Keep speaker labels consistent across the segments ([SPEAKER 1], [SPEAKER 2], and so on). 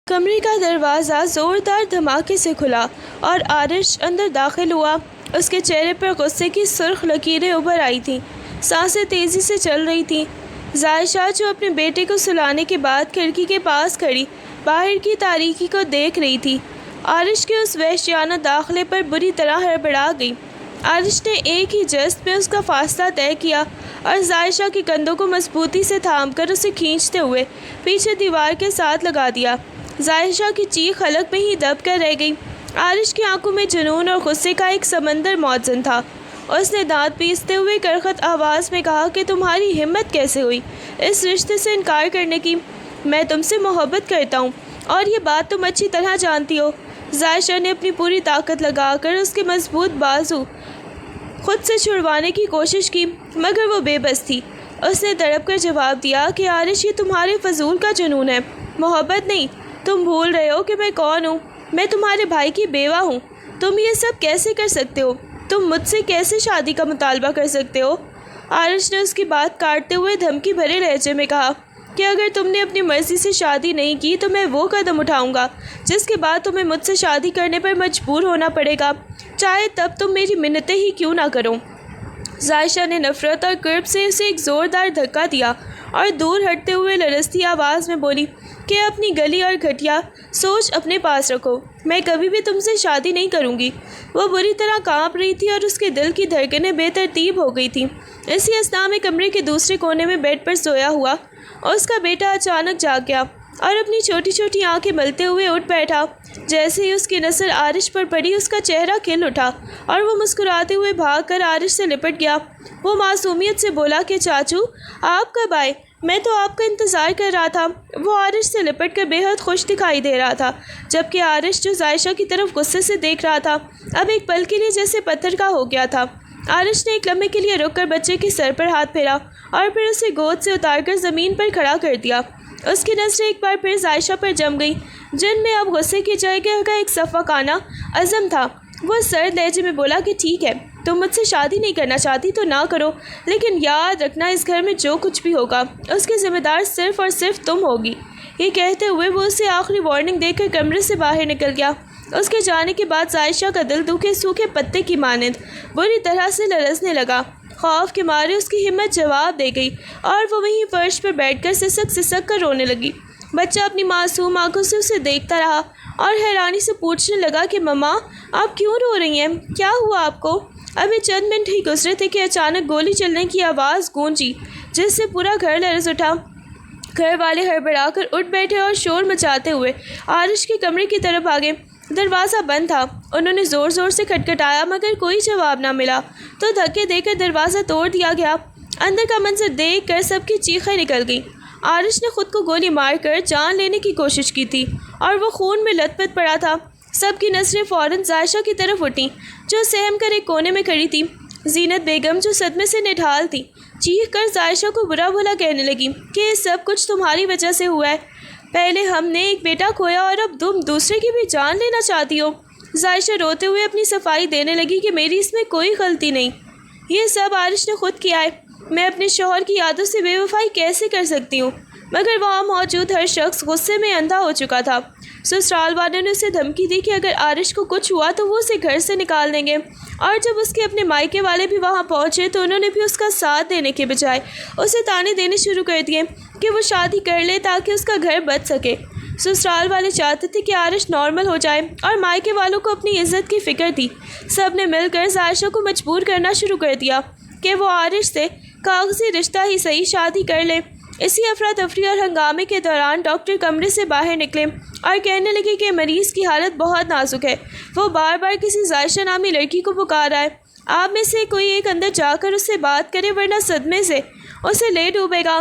[SPEAKER 1] کمرے کا دروازہ زوردار دھماکے سے کھلا اور عارش اندر داخل ہوا۔ اس کے چہرے پر غصے کی سرخ لکیریں ابھر آئی تھیں، سانسیں تیزی سے چل رہی تھیں۔ ظاہرشاہ جو اپنے بیٹے کو سلانے کے بعد کھڑکی کے پاس کھڑی باہر کی تاریکی کو دیکھ رہی تھی، عارش کے اس وحشیانہ داخلے پر بری طرح ہڑبڑا گئی۔ عارش نے ایک ہی جست میں اس کا فاصلہ طے کیا اور ظاہرشاہ کے کندھوں کو مضبوطی سے تھام کر اسے کھینچتے ہوئے پیچھے دیوار کے ساتھ لگا دیا۔ ظاہرشاہ کی چیخ حلق میں ہی دب کر رہ گئی۔ عارش کی آنکھوں میں جنون اور غصے کا ایک سمندر موزن تھا۔ اس نے دانت پیستے ہوئے کرخت آواز میں کہا کہ تمہاری ہمت کیسے ہوئی اس رشتے سے انکار کرنے کی؟ میں تم سے محبت کرتا ہوں اور یہ بات تم اچھی طرح جانتی ہو۔ ظاہرشاہ نے اپنی پوری طاقت لگا کر اس کے مضبوط بازو خود سے چھڑوانے کی کوشش کی، مگر وہ بے بس تھی۔ اس نے تڑپ کر جواب دیا کہ عارش یہ تمہارے فضول کا جنون ہے، محبت نہیں۔ تم بھول رہے ہو کہ میں کون ہوں، میں تمہارے بھائی کی بیوہ ہوں۔ تم یہ سب کیسے کر سکتے ہو؟ تم مجھ سے کیسے شادی کا مطالبہ کر سکتے ہو؟ عارش نے اس کی بات کاٹتے ہوئے دھمکی بھرے لہجے میں کہا کہ اگر تم نے اپنی مرضی سے شادی نہیں کی تو میں وہ قدم اٹھاؤں گا جس کے بعد تمہیں مجھ سے شادی کرنے پر مجبور ہونا پڑے گا، چاہے تب تم میری منتیں ہی کیوں نہ کرو۔ ظاہرشاہ نے نفرت اور کرب سے اسے ایک زوردار دھکا دیا اور دور ہٹتے ہوئے لرزتی آواز میں بولی کہ اپنی گلی اور گھٹیا سوچ اپنے پاس رکھو، میں کبھی بھی تم سے شادی نہیں کروں گی۔ وہ بری طرح کانپ رہی تھی اور اس کے دل کی دھڑکنیں بے ترتیب ہو گئی تھیں۔ اسی اثنا میں کمرے کے دوسرے کونے میں بیڈ پر سویا ہوا اس کا بیٹا اچانک جاگ گیا اور اپنی چھوٹی چھوٹی آنکھیں ملتے ہوئے اٹھ بیٹھا۔ جیسے ہی اس کی نظر عارش پر پڑی اس کا چہرہ کھل اٹھا اور وہ مسکراتے ہوئے بھاگ کر عارش سے لپٹ گیا۔ وہ معصومیت سے بولا کہ چاچو آپ کب آئے؟ میں تو آپ کا انتظار کر رہا تھا۔ وہ عارش سے لپٹ کر بے حد خوش دکھائی دے رہا تھا، جبکہ عارش جو ظاہرشاہ کی طرف غصے سے دیکھ رہا تھا اب ایک پل کے لیے جیسے پتھر کا ہو گیا تھا۔ عارش نے ایک لمحے کے لیے رک کر بچے کے سر پر ہاتھ پھیرا اور پھر اسے گود سے اتار کر زمین پر کھڑا کر دیا۔ اس کی نظریں ایک بار پھر ظاہرشاہ پر جم گئیں، جن میں اب غصے کی جگہ کا ایک صفاقانہ عزم تھا۔ وہ سرد لہجے میں بولا کہ ٹھیک ہے، تم مجھ سے شادی نہیں کرنا چاہتی تو نہ کرو، لیکن یاد رکھنا اس گھر میں جو کچھ بھی ہوگا اس کی ذمہ دار صرف اور صرف تم ہوگی۔ یہ کہتے ہوئے وہ اسے آخری وارننگ دے کر کمرے سے باہر نکل گیا۔ اس کے جانے کے بعد ظاہرشاہ کا دل دکھے سوکھے پتے کی مانند بری طرح سے لرزنے لگا۔ خوف کے مارے اس کی ہمت جواب دے گئی اور وہ وہیں فرش پر بیٹھ کر سسک سسک کر رونے لگی۔ بچہ اپنی معصوم آنکھوں سے اسے دیکھتا رہا اور حیرانی سے پوچھنے لگا کہ مما آپ کیوں رو رہی ہیں؟ کیا ہوا آپ کو؟ ابھی چند منٹ ہی گزرے تھے کہ اچانک گولی چلنے کی آواز گونجی، جس سے پورا گھر لرز اٹھا۔ گھر والے ہڑبڑا کر اٹھ بیٹھے اور شور مچاتے ہوئے عارش کے کمرے کی طرف آگے۔ دروازہ بند تھا۔ انہوں نے زور زور سے کھٹکھٹایا مگر کوئی جواب نہ ملا تو دھکے دے کر دروازہ توڑ دیا گیا۔ اندر کا منظر دیکھ کر سب کی چیخیں نکل گئیں۔ عارش نے خود کو گولی مار کر جان لینے کی کوشش کی تھی اور وہ خون میں لت پت پڑا تھا۔ سب کی نظریں فوراً ظاہرشاہ کی طرف اٹھیں جو سہم کر ایک کونے میں کھڑی تھی۔ زینت بیگم جو صدمے سے نڈھال تھی چیخ کر ظاہرشاہ کو برا بھلا کہنے لگی کہ یہ سب کچھ تمہاری وجہ سے ہوا ہے۔ پہلے ہم نے ایک بیٹا کھویا اور اب تم دوسرے کی بھی جان لینا چاہتی ہو۔ ظاہرشاہ روتے ہوئے اپنی صفائی دینے لگی کہ میری اس میں کوئی غلطی نہیں، یہ سب عارش نے خود کیا ہے۔ میں اپنے شوہر کی یادوں سے بے وفائی کیسے کر سکتی ہوں؟ مگر وہاں موجود ہر شخص غصے میں اندھا ہو چکا تھا۔ سسرال والوں نے اسے دھمکی دی کہ اگر عارش کو کچھ ہوا تو وہ اسے گھر سے نکال دیں گے، اور جب اس کے اپنے مائکے والے بھی وہاں پہنچے تو انہوں نے بھی اس کا ساتھ دینے کے بجائے اسے تانے دینے شروع کر دیے کہ وہ شادی کر لے تاکہ اس کا گھر بچ سکے۔ سسرال والے چاہتے تھے کہ عارش نارمل ہو جائے اور مائکے والوں کو اپنی عزت کی فکر تھی۔ سب نے مل کر ظاہرشاہ کو مجبور کرنا شروع کر دیا کہ وہ عارش سے کاغذی رشتہ ہی صحیح شادی کر لے۔ اسی افراتفری اور ہنگامے کے دوران ڈاکٹر کمرے سے باہر نکلے اور کہنے لگے کہ مریض کی حالت بہت نازک ہے، وہ بار بار کسی ظاہرشاہ نامی لڑکی کو پکار رہا ہے، آپ میں سے کوئی ایک اندر جا کر اس سے بات کرے ورنہ صدمے سے اسے لے ڈوبے گا۔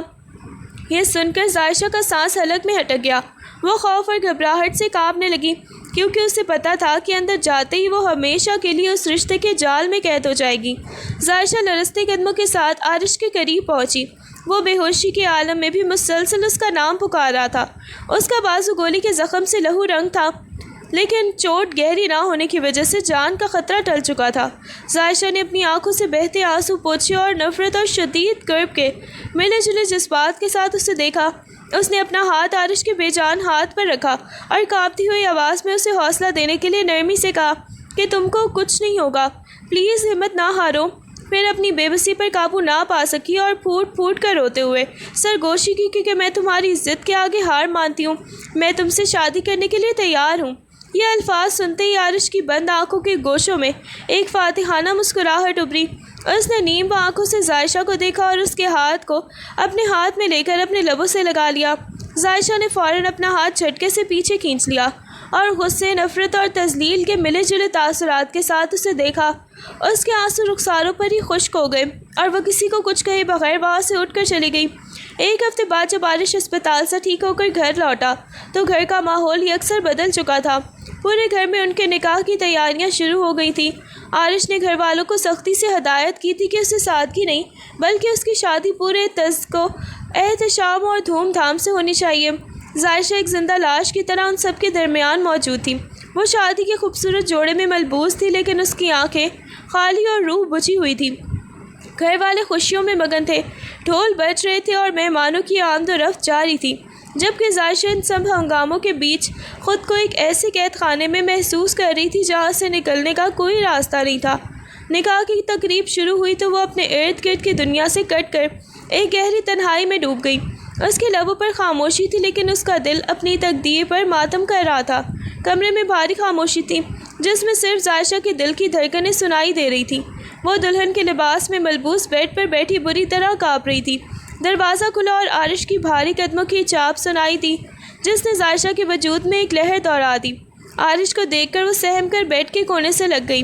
[SPEAKER 1] یہ سن کر ظاہرشاہ کا سانس حلق میں اٹک گیا۔ وہ خوف اور گھبراہٹ سے کانپنے لگی کیونکہ اسے پتا تھا کہ اندر جاتے ہی وہ ہمیشہ کے لیے اس رشتے کے جال میں قید ہو جائے گی۔ ظاہرشاہ لرزتے قدموں کے ساتھ عارش کے قریب پہنچی۔ وہ بے ہوشی کے عالم میں بھی مسلسل اس کا نام پکار رہا تھا۔ اس کا بازو گولی کے زخم سے لہو رنگ تھا، لیکن چوٹ گہری نہ ہونے کی وجہ سے جان کا خطرہ ٹل چکا تھا۔ ظاہرشاہ نے اپنی آنکھوں سے بہتے آنسو پوچھے اور نفرت اور شدید کرب کے ملے جلے جذبات کے ساتھ اسے دیکھا۔ اس نے اپنا ہاتھ عارش کے بے جان ہاتھ پر رکھا اور کانپتی ہوئی آواز میں اسے حوصلہ دینے کے لیے نرمی سے کہا کہ تم کو کچھ نہیں ہوگا، پلیز ہمت نہ ہارو۔ پھر اپنی بے بسی پر قابو نہ پا سکی اور پھوٹ پھوٹ کر روتے ہوئے سرگوشی کی کہ میں تمہاری ضد کے آگے ہار مانتی ہوں، میں تم سے شادی کرنے کے لیے تیار ہوں۔ یہ الفاظ سنتے ہی عارش کی بند آنکھوں کے گوشوں میں ایک فاتحانہ مسکراہٹ ابھری۔ اس نے نیم آنکھوں سے ظاہشہ کو دیکھا اور اس کے ہاتھ کو اپنے ہاتھ میں لے کر اپنے لبوں سے لگا لیا۔ ظاہشہ نے فوراً اپنا ہاتھ جھٹکے سے پیچھے کھینچ لیا اور غصے، نفرت اور تذلیل کے ملے جلے تاثرات کے ساتھ اسے دیکھا۔ اس کے آنسو رخساروں پر ہی خشک ہو گئے اور وہ کسی کو کچھ کہے بغیر وہاں سے اٹھ کر چلی گئی۔ ایک ہفتے بعد جب عارش اسپتال سے ٹھیک ہو کر گھر لوٹا تو گھر کا ماحول یکسر بدل چکا تھا۔ پورے گھر میں ان کے نکاح کی تیاریاں شروع ہو گئی تھیں۔ عارش نے گھر والوں کو سختی سے ہدایت کی تھی کہ اسے سادگی نہیں بلکہ اس کی شادی پورے تزک و احتشام اور دھوم دھام سے ہونی چاہیے۔ ظاہشہ ایک زندہ لاش کی طرح ان سب کے درمیان موجود تھی۔ وہ شادی کے خوبصورت جوڑے میں ملبوس تھی لیکن اس کی آنکھیں خالی اور روح بجھی ہوئی تھی۔ گھر والے خوشیوں میں مگن تھے، ڈھول بج رہے تھے اور مہمانوں کی آمد و رفت جاری تھی، جبکہ ظاہشہ ان سب ہنگاموں کے بیچ خود کو ایک ایسے قید خانے میں محسوس کر رہی تھی جہاں سے نکلنے کا کوئی راستہ نہیں تھا۔ نکاح کی تقریب شروع ہوئی تو وہ اپنے ارد گرد کی دنیا سے کٹ کر ایک گہری تنہائی میں ڈوب گئی۔ اس کے لبوں پر خاموشی تھی لیکن اس کا دل اپنی تقدیر پر ماتم کر رہا تھا۔ کمرے میں بھاری خاموشی تھی جس میں صرف ظاہشہ کے دل کی دھڑکنیں سنائی دے رہی تھیں۔ وہ دلہن کے لباس میں ملبوس بیڈ پر بیٹھی بری طرح کانپ رہی تھی۔ دروازہ کھلا اور عارش کی بھاری قدموں کی چاپ سنائی دی جس نے ظاہشہ کے وجود میں ایک لہر دوڑا دی۔ عارش کو دیکھ کر وہ سہم کر بیڈ کے کونے سے لگ گئی۔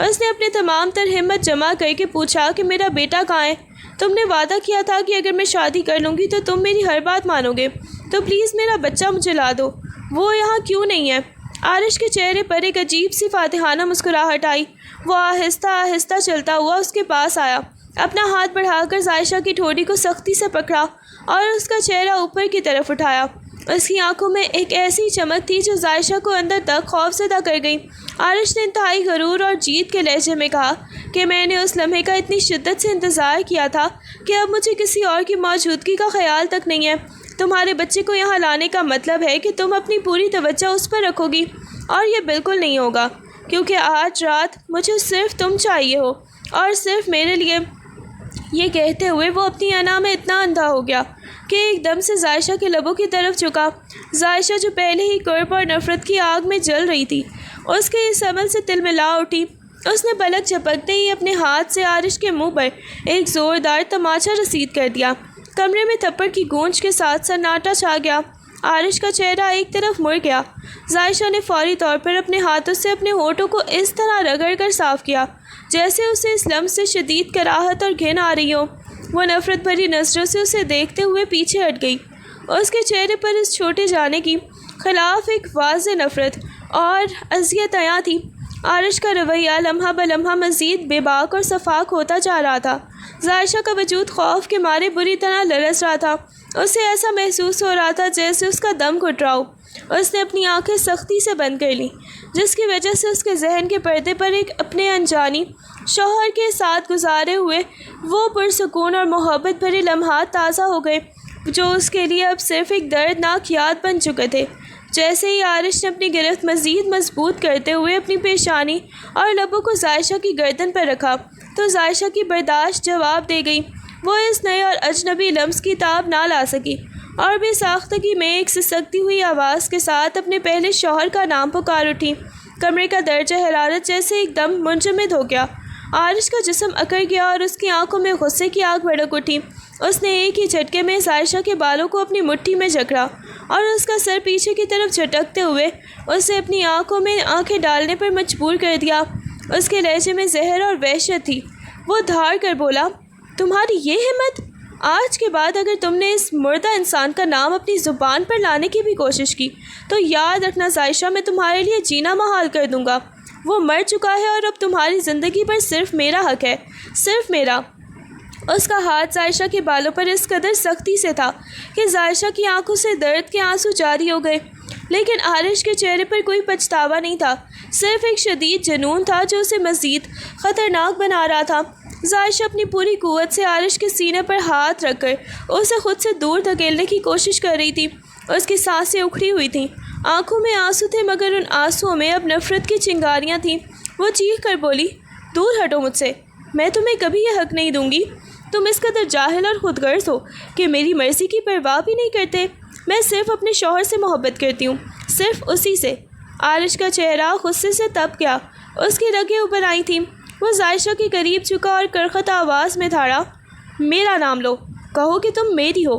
[SPEAKER 1] اس نے اپنے تمام تر ہمت جمع کر کے پوچھا کہ میرا بیٹا کہاں ہے؟ تم نے وعدہ کیا تھا کہ اگر میں شادی کر لوں گی تو تم میری ہر بات مانو گے، تو پلیز میرا بچہ مجھے لا دو۔ وہ یہاں کیوں نہیں ہے؟ عارش کے چہرے پر ایک عجیب سی فاتحانہ مسکراہٹ آئی۔ وہ آہستہ آہستہ چلتا ہوا اس کے پاس آیا، اپنا ہاتھ بڑھا کر ظاہشہ کی ٹھوڑی کو سختی سے پکڑا اور اس کا چہرہ اوپر کی طرف اٹھایا۔ اس کی آنکھوں میں ایک ایسی چمک تھی جو ظاہشہ کو اندر تک خوفزدہ کر گئی۔ عارش نے انتہائی غرور اور جیت کے لہجے میں کہا کہ میں نے اس لمحے کا اتنی شدت سے انتظار کیا تھا کہ اب مجھے کسی اور کی موجودگی کا خیال تک نہیں ہے۔ تمہارے بچے کو یہاں لانے کا مطلب ہے کہ تم اپنی پوری توجہ اس پر رکھو گی، اور یہ بالکل نہیں ہوگا کیونکہ آج رات مجھے صرف تم چاہیے ہو اور صرف میرے لیے۔ یہ کہتے ہوئے وہ اپنی انا میں اتنا اندھا ہو گیا کہ ایک دم سے ظاہشہ کے لبوں کی طرف جھکا۔ ظاہشہ جو پہلے ہی کرب اور نفرت کی آگ میں جل رہی تھی اس کے اس عمل سے تلملا اٹھی۔ اس نے پلک جھپکتے ہی اپنے ہاتھ سے عارش کے منہ پر ایک زوردار تماچا رسید کر دیا۔ کمرے میں تھپڑ کی گونج کے ساتھ سناٹا چھا گیا۔ عارش کا چہرہ ایک طرف مڑ گیا۔ ظاہشہ نے فوری طور پر اپنے ہاتھوں سے اپنے ہونٹوں کو اس طرح رگڑ کر صاف کیا جیسے اسے اس لمس سے شدید کراہت اور گھن آ رہی ہو۔ وہ نفرت بھری نظروں سے اسے دیکھتے ہوئے پیچھے ہٹ گئی۔ اس کے چہرے پر اس چھوٹے جانے کی خلاف ایک واضح نفرت اور اذیت عیاں تھی۔ عارش کا رویہ لمحہ بلمحہ مزید بے باک اور صفاق ہوتا جا رہا تھا۔ ظاہشہ کا وجود خوف کے مارے بری طرح لرز رہا تھا۔ اسے ایسا محسوس ہو رہا تھا جیسے اس کا دم گھٹ رہا ہو۔ اس نے اپنی آنکھیں سختی سے بند کر لیں جس کی وجہ سے اس کے ذہن کے پردے پر ایک اپنے انجانی شوہر کے ساتھ گزارے ہوئے وہ پرسکون اور محبت بھرے لمحات تازہ ہو گئے جو اس کے لیے اب صرف ایک دردناک یاد بن چکے تھے۔ جیسے ہی عارش نے اپنی گرفت مزید مضبوط کرتے ہوئے اپنی پیشانی اور لبوں کو ظاہشہ کی گردن پر رکھا تو ظاہشہ کی برداشت جواب دے گئی۔ وہ اس نئے اور اجنبی لمس کی تاب نہ لا سکی اور بے ساختگی میں ایک سسکتی ہوئی آواز کے ساتھ اپنے پہلے شوہر کا نام پکار اٹھی۔ کمرے کا درجہ حرارت جیسے ایک دم منجمد ہو گیا۔ عارش کا جسم اکڑ گیا اور اس کی آنکھوں میں غصے کی آگ بھڑک اٹھی۔ اس نے ایک ہی جھٹکے میں ظاہشہ کے بالوں کو اپنی مٹھی میں جکڑا اور اس کا سر پیچھے کی طرف جھٹکتے ہوئے اسے اپنی آنکھوں میں آنکھیں ڈالنے پر مجبور کر دیا۔ اس کے لہجے میں زہر اور وحشت تھی۔ وہ دھاڑ کر بولا، تمہاری یہ ہمت! آج کے بعد اگر تم نے اس مردہ انسان کا نام اپنی زبان پر لانے کی بھی کوشش کی تو یاد رکھنا ظاہشہ، میں تمہارے لیے جینا محال کر دوں گا۔ وہ مر چکا ہے اور اب تمہاری زندگی پر صرف میرا حق ہے، صرف میرا۔ اس کا ہاتھ ظاہشہ کے بالوں پر اس قدر سختی سے تھا کہ ظاہشہ کی آنکھوں سے درد کے آنسو جاری ہو گئے، لیکن عارش کے چہرے پر کوئی پچھتاوا نہیں تھا، صرف ایک شدید جنون تھا جو اسے مزید خطرناک بنا رہا تھا۔ ظاہشہ اپنی پوری قوت سے عارش کے سینے پر ہاتھ رکھ کر اسے خود سے دور دھکیلنے کی کوشش کر رہی تھی۔ اس کی سانسیں اکھڑی ہوئی تھیں، آنکھوں میں آنسو تھے، مگر ان آنسوؤں میں اب نفرت کی چنگاریاں تھیں۔ وہ چیخ کر بولی، دور ہٹو مجھ سے، میں تمہیں کبھی یہ حق نہیں دوں گی۔ تم اس قدر جاہل اور خود غرض ہو کہ میری مرضی کی پرواہ بھی نہیں کرتے۔ میں صرف اپنے شوہر سے محبت کرتی ہوں، صرف اسی سے۔ عارش کا چہرہ غصے سے تپ گیا، اس کی رگیں ابل آئی تھیں۔ وہ ظاہشہ کے قریب جھکا اور کرخت آواز میں دھاڑا، میرا نام لو، کہو کہ تم میری ہو۔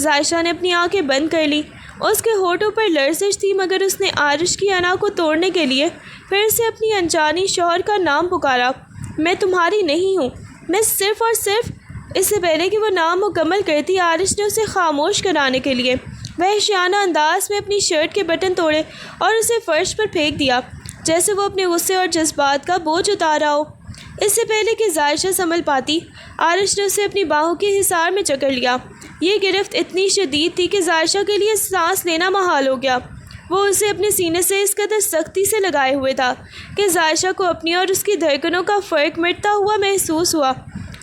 [SPEAKER 1] ظاہشہ نے اپنی آنکھیں بند کر لی، اس کے ہونٹوں پر لرزش تھی، مگر اس نے عارش کی انا کو توڑنے کے لیے پھر سے اپنی انجانی شوہر کا نام پکارا، میں تمہاری نہیں ہوں، میں صرف اور صرف۔ اس سے پہلے کہ وہ نام مکمل کرتی، عارش نے اسے خاموش کرانے کے لیے وحشیانہ انداز میں اپنی شرٹ کے بٹن توڑے اور اسے فرش پر پھینک دیا، جیسے وہ اپنے غصے اور جذبات کا بوجھ اتار رہا ہو۔ اس سے پہلے کہ ظاہشہ سنبھل پاتی، عارش نے اسے اپنی باہوں کے حصار میں جکڑ لیا۔ یہ گرفت اتنی شدید تھی کہ ظاہشہ کے لیے سانس لینا محال ہو گیا۔ وہ اسے اپنے سینے سے اس قدر سختی سے لگائے ہوئے تھا کہ ظاہشہ کو اپنی اور اس کی دھڑکنوں کا فرق مٹتا ہوا محسوس ہوا۔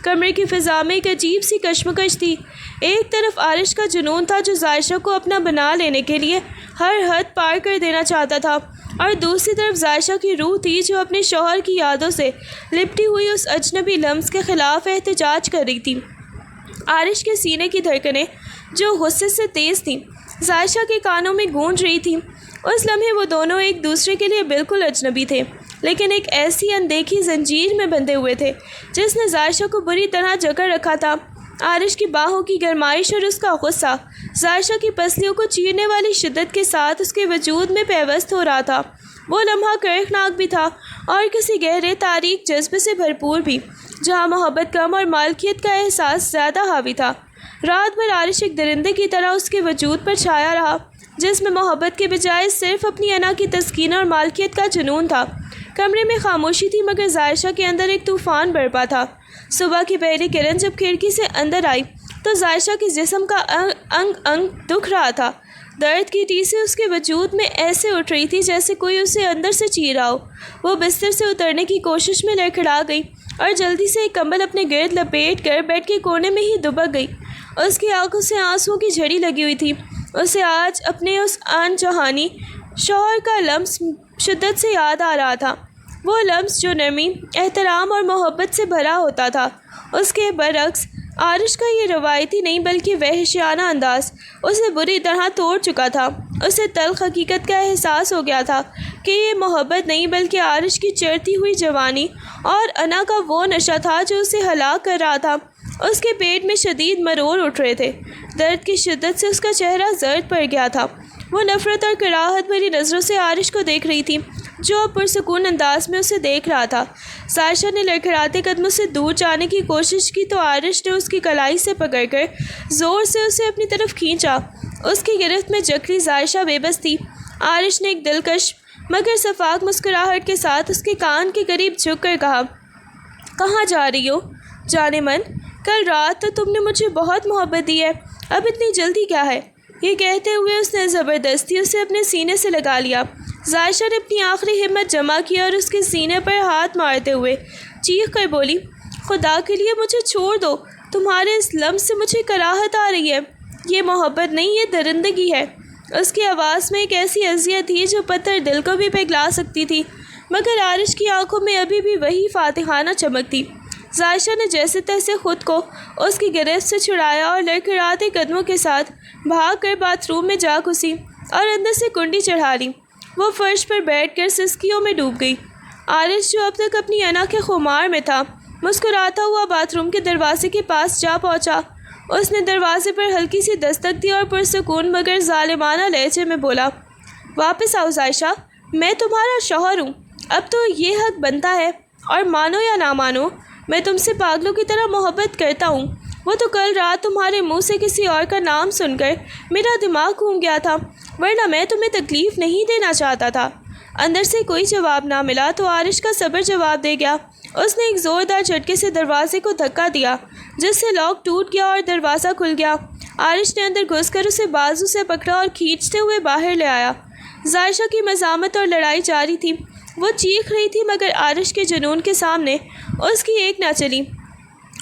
[SPEAKER 1] کمرے کی فضا میں ایک عجیب سی کشمکش تھی۔ ایک طرف عارش کا جنون تھا جو ظاہشہ کو اپنا بنا لینے کے لیے ہر حد پار کر دینا چاہتا تھا، اور دوسری طرف ظاہشہ کی روح تھی جو اپنے شوہر کی یادوں سے لپٹی ہوئی اس اجنبی لمس کے خلاف احتجاج کر رہی تھی۔ عارش کے سینے کی دھڑکنیں جو غصے سے تیز تھیں ظاہشہ کے کانوں میں گونج رہی تھیں۔ اس لمحے وہ دونوں ایک دوسرے کے لیے بالکل اجنبی تھے، لیکن ایک ایسی اندیکھی زنجیر میں بندھے ہوئے تھے جس نے ظاہشہ کو بری طرح جکڑ رکھا تھا۔ عارش کی باہوں کی گرمائش اور اس کا غصہ ظاہشہ کی پسلیوں کو چیرنے والی شدت کے ساتھ اس کے وجود میں پیوست ہو رہا تھا۔ وہ لمحہ کرخناک بھی تھا اور کسی گہرے تاریک جذبے سے بھرپور بھی، جہاں محبت کم اور مالکیت کا احساس زیادہ حاوی تھا۔ رات بھر عارش ایک درندے کی طرح اس کے وجود پر چھایا رہا، جس میں محبت کے بجائے صرف اپنی انا کی تسکین اور مالکیت کا جنون تھا۔ کمرے میں خاموشی تھی، مگر ظاہشہ کے اندر ایک طوفان برپا تھا۔ صبح کی پہلی کرن جب کھڑکی سے اندر آئی تو ظاہشہ کے جسم کا انگ انگ دکھ رہا تھا۔ درد کی ٹیسیں اس کے وجود میں ایسے اٹھ رہی تھی جیسے کوئی اسے اندر سے چیر رہا ہو۔ وہ بستر سے اترنے کی کوشش میں لڑکھڑا گئی اور جلدی سے ایک کمبل اپنے گرد لپیٹ کر بیڈ کے کونے میں ہی دبک گئی۔ اس کی آنکھوں سے آنسوؤں کی جھڑی لگی ہوئی تھی۔ اسے آج اپنے اس ان جہانی شوہر کا لمس شدت سے یاد آ رہا تھا، وہ لمس جو نرمی، احترام اور محبت سے بھرا ہوتا تھا۔ اس کے برعکس عارش کا یہ روایتی نہیں بلکہ وحشیانہ انداز اسے بری طرح توڑ چکا تھا۔ اسے تلخ حقیقت کا احساس ہو گیا تھا کہ یہ محبت نہیں بلکہ عارش کی چڑھتی ہوئی جوانی اور انا کا وہ نشہ تھا جو اسے ہلاک کر رہا تھا۔ اس کے پیٹ میں شدید مرور اٹھ رہے تھے، درد کی شدت سے اس کا چہرہ زرد پڑ گیا تھا۔ وہ نفرت اور کراہت بھری نظروں سے عارش کو دیکھ رہی تھی جو اب پرسکون انداز میں اسے دیکھ رہا تھا۔ ظاہشہ نے لڑکھڑاتے قدموں سے دور جانے کی کوشش کی تو عارش نے اس کی کلائی سے پکڑ کر زور سے اسے اپنی طرف کھینچا۔ اس کی گرفت میں جکڑی ظاہشہ بے بس تھی۔ عارش نے ایک دلکش مگر شفاف مسکراہٹ کے ساتھ اس کے کان کے قریب جھک کر کہا، کہاں جا رہی ہو جانے من؟ کل رات تو تم نے مجھے بہت محبت دی ہے، اب اتنی جلدی کیا ہے؟ یہ کہتے ہوئے اس نے زبردستی اسے اپنے سینے سے لگا لیا۔ ظاہشہ نے اپنی آخری ہمت جمع کی اور اس کے سینے پر ہاتھ مارتے ہوئے چیخ کر بولی، خدا کے لیے مجھے چھوڑ دو، تمہارے اس لمس سے مجھے کراہت آ رہی ہے، یہ محبت نہیں، یہ درندگی ہے۔ اس کی آواز میں ایک ایسی اذیت تھی جو پتھر دل کو بھی پگھلا سکتی تھی، مگر عارش کی آنکھوں میں ابھی بھی وہی فاتحانہ چمک تھی۔ ظاہشہ نے جیسے تیسے خود کو اس کی گرفت سے چھڑایا اور لڑکھڑاتے قدموں کے ساتھ بھاگ کر باتھ روم میں جا گھسی اور اندر سے کنڈی چڑھا لی۔ وہ فرش پر بیٹھ کر سسکیوں میں ڈوب گئی۔ عارش جو اب تک اپنی انا کے خمار میں تھا مسکراتا ہوا باتھ روم کے دروازے کے پاس جا پہنچا۔ اس نے دروازے پر ہلکی سی دستک دی اور پرسکون مگر ظالمانہ لہجے میں بولا، واپس آؤ ظاہشہ، میں تمہارا شوہر ہوں، اب تو یہ حق بنتا ہے، اور مانو یا نہ مانو میں تم سے پاگلوں کی طرح محبت کرتا ہوں۔ وہ تو کل رات تمہارے منہ سے کسی اور کا نام سن کر میرا دماغ گھوم گیا تھا، ورنہ میں تمہیں تکلیف نہیں دینا چاہتا تھا۔ اندر سے کوئی جواب نہ ملا تو عارش کا صبر جواب دے گیا۔ اس نے ایک زوردار جھٹکے سے دروازے کو دھکا دیا جس سے لاک ٹوٹ گیا اور دروازہ کھل گیا۔ عارش نے اندر گھس کر اسے بازو سے پکڑا اور کھینچتے ہوئے باہر لے آیا۔ ظاہشہ کی مزاحمت اور لڑائی جاری تھی۔ وہ چیخ رہی تھی مگر عارش کے جنون کے سامنے اس کی ایک نہ چلی۔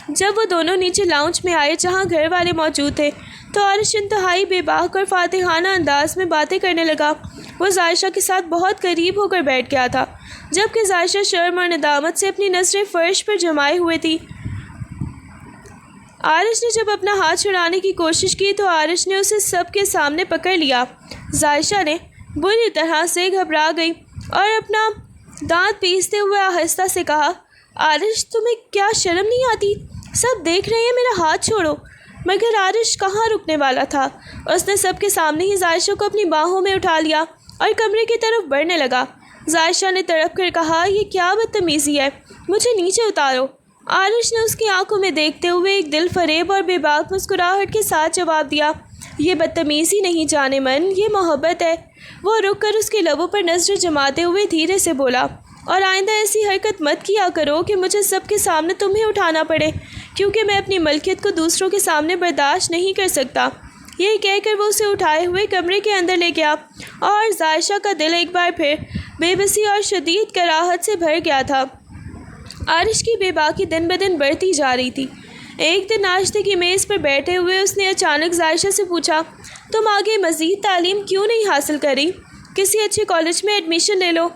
[SPEAKER 1] جب وہ دونوں نیچے لاؤنج میں آئے جہاں گھر والے موجود تھے تو عارش انتہائی بے باک اور فاتحانہ انداز میں باتیں کرنے لگا۔ وہ زائشہ کے ساتھ بہت قریب ہو کر بیٹھ گیا تھا، جبکہ زائشہ شرم اور ندامت سے اپنی نظریں فرش پر جمائے ہوئے تھی۔ عارش نے جب اپنا ہاتھ چھڑانے کی کوشش کی تو عارش نے اسے سب کے سامنے پکڑ لیا۔ زائشہ نے بری طرح سے گھبرا گئی اور اپنا دانت پیستے ہوئے آہستہ سے کہا، عارش تمہیں کیا شرم نہیں آتی؟ سب دیکھ رہے ہیں، میرا ہاتھ چھوڑو۔ مگر عارش کہاں رکنے والا تھا، اس نے سب کے سامنے ہی زائشہ کو اپنی باہوں میں اٹھا لیا اور کمرے کی طرف بڑھنے لگا۔ زائشہ نے تڑپ کر کہا، یہ کیا بدتمیزی ہے، مجھے نیچے اتارو۔ عارش نے اس کی آنکھوں میں دیکھتے ہوئے ایک دل فریب اور بے باک مسکراہٹ کے ساتھ جواب دیا، یہ بدتمیزی نہیں جانے من، یہ محبت ہے۔ وہ رک کر اس کے لبوں پر نظر جماتے ہوئے دھیرے سے بولا، اور آئندہ ایسی حرکت مت کیا کرو کہ مجھے سب کے سامنے تمہیں اٹھانا پڑے، کیونکہ میں اپنی ملکیت کو دوسروں کے سامنے برداشت نہیں کر سکتا۔ یہ کہہ کر وہ اسے اٹھائے ہوئے کمرے کے اندر لے گیا اور زائشہ کا دل ایک بار پھر بے بسی اور شدید کراہت سے بھر گیا تھا۔ عارش کی بے باکی دن بدن بڑھتی جا رہی تھی۔ ایک دن ناشتے کی میز پر بیٹھے ہوئے اس نے اچانک زائشہ سے پوچھا، تم آگے مزید تعلیم کیوں نہیں حاصل کری؟ کسی اچھے کالج میں ایڈمیشن لے لو۔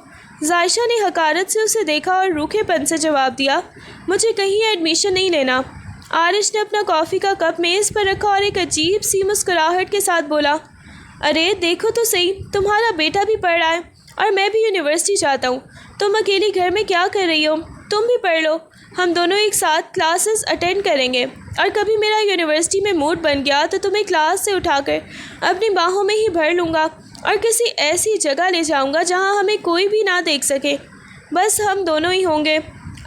[SPEAKER 1] زائشہ نے حقارت سے اسے دیکھا اور روکھے پن سے جواب دیا، مجھے کہیں ایڈمیشن نہیں لینا۔ عارش نے اپنا کافی کا کپ میز پر رکھا اور ایک عجیب سی مسکراہٹ کے ساتھ بولا، ارے دیکھو تو صحیح، تمہارا بیٹا بھی پڑھ رہا ہے اور میں بھی یونیورسٹی جاتا ہوں۔ تم اکیلی گھر میں کیا کر رہی ہو؟ تم بھی پڑھ لو، ہم دونوں ایک ساتھ کلاسز اٹینڈ کریں گے، اور کبھی میرا یونیورسٹی میں موڈ بن گیا تو تمہیں کلاس سے اٹھا کر اپنی باہوں میں ہی بھر لوں گا اور کسی ایسی جگہ لے جاؤں گا جہاں ہمیں کوئی بھی نہ دیکھ سکے، بس ہم دونوں ہی ہوں گے۔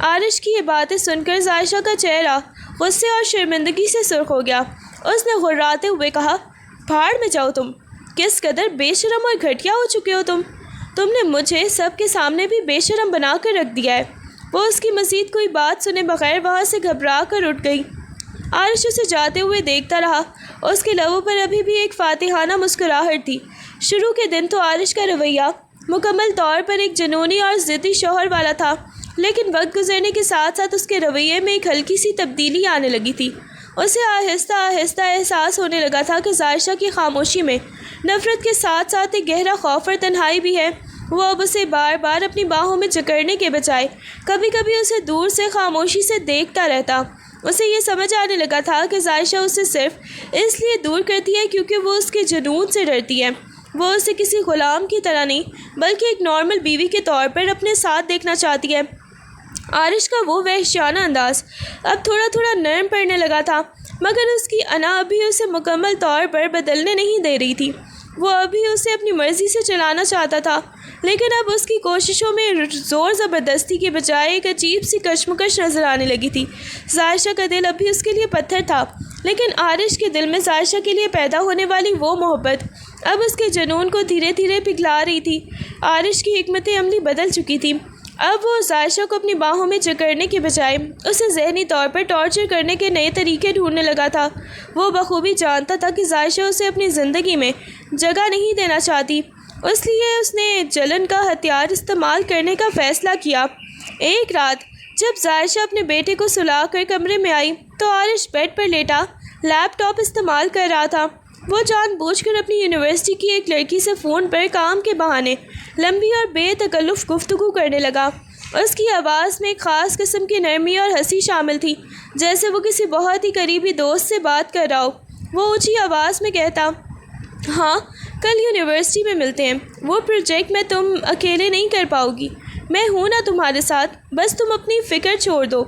[SPEAKER 1] عارش کی یہ باتیں سن کر زائشہ کا چہرہ غصے اور شرمندگی سے سرخ ہو گیا۔ اس نے غراتے ہوئے کہا، بھاڑ میں جاؤ تم، کس قدر بے شرم اور گھٹیا ہو چکے ہو تم نے مجھے سب کے سامنے بھی بے شرم بنا کر رکھ دیا ہے۔ وہ اس کی مزید کوئی بات سنے بغیر وہاں سے گھبرا کر اٹھ گئی۔ عارش اسے جاتے ہوئے دیکھتا رہا، اس کے لبوں پر ابھی بھی ایک فاتحانہ مسکراہٹ تھی۔ شروع کے دن تو عارش کا رویہ مکمل طور پر ایک جنونی اور ضدی شوہر والا تھا، لیکن وقت گزرنے کے ساتھ ساتھ اس کے رویے میں ایک ہلکی سی تبدیلی آنے لگی تھی۔ اسے آہستہ آہستہ احساس ہونے لگا تھا کہ زائشہ کی خاموشی میں نفرت کے ساتھ ساتھ ایک گہرا خوف اور تنہائی بھی ہے۔ وہ اب اسے بار بار اپنی باہوں میں جکڑنے کے بجائے کبھی کبھی اسے دور سے خاموشی سے دیکھتا رہتا۔ اسے یہ سمجھ آنے لگا تھا کہ زائشہ اسے صرف اس لیے دور کرتی ہے کیونکہ وہ اس کے جنون سے ڈرتی ہے۔ وہ اسے کسی غلام کی طرح نہیں بلکہ ایک نارمل بیوی کے طور پر اپنے ساتھ دیکھنا چاہتی ہے۔ عارش کا وہ وحشیانہ انداز اب تھوڑا تھوڑا نرم پڑنے لگا تھا، مگر اس کی انا ابھی اسے مکمل طور پر بدلنے نہیں دے رہی تھی۔ وہ ابھی اسے اپنی مرضی سے چلانا چاہتا تھا، لیکن اب اس کی کوششوں میں زور زبردستی کے بجائے ایک عجیب سی کشمکش نظر آنے لگی تھی۔ زائشہ کا دل ابھی اس کے لیے پتھر تھا، لیکن عارش کے دل میں زائشہ کے لیے پیدا ہونے والی وہ محبت اب اس کے جنون کو دھیرے دھیرے پگھلا رہی تھی۔ عارش کی حکمت عملی بدل چکی تھی۔ اب وہ زائشہ کو اپنی باہوں میں جکڑنے کے بجائے اسے ذہنی طور پر ٹارچر کرنے کے نئے طریقے ڈھونڈنے لگا تھا۔ وہ بخوبی جانتا تھا کہ زائشہ اسے اپنی زندگی میں جگہ نہیں دینا چاہتی، اس لیے اس نے جلن کا ہتھیار استعمال کرنے کا فیصلہ کیا۔ ایک رات جب زائشہ اپنے بیٹے کو سلا کر کمرے میں آئی تو عارش بیڈ پر لیٹا لیپ ٹاپ استعمال کر رہا تھا۔ وہ جان بوجھ کر اپنی یونیورسٹی کی ایک لڑکی سے فون پر کام کے بہانے لمبی اور بے تکلف گفتگو کرنے لگا۔ اس کی آواز میں ایک خاص قسم کی نرمی اور ہنسی شامل تھی، جیسے وہ کسی بہت ہی قریبی دوست سے بات کر رہا ہو۔ وہ اونچی آواز میں کہتا، ہاں کل یونیورسٹی میں ملتے ہیں، وہ پروجیکٹ میں تم اکیلے نہیں کر پاؤ گی، میں ہوں نا تمہارے ساتھ، بس تم اپنی فکر چھوڑ دو۔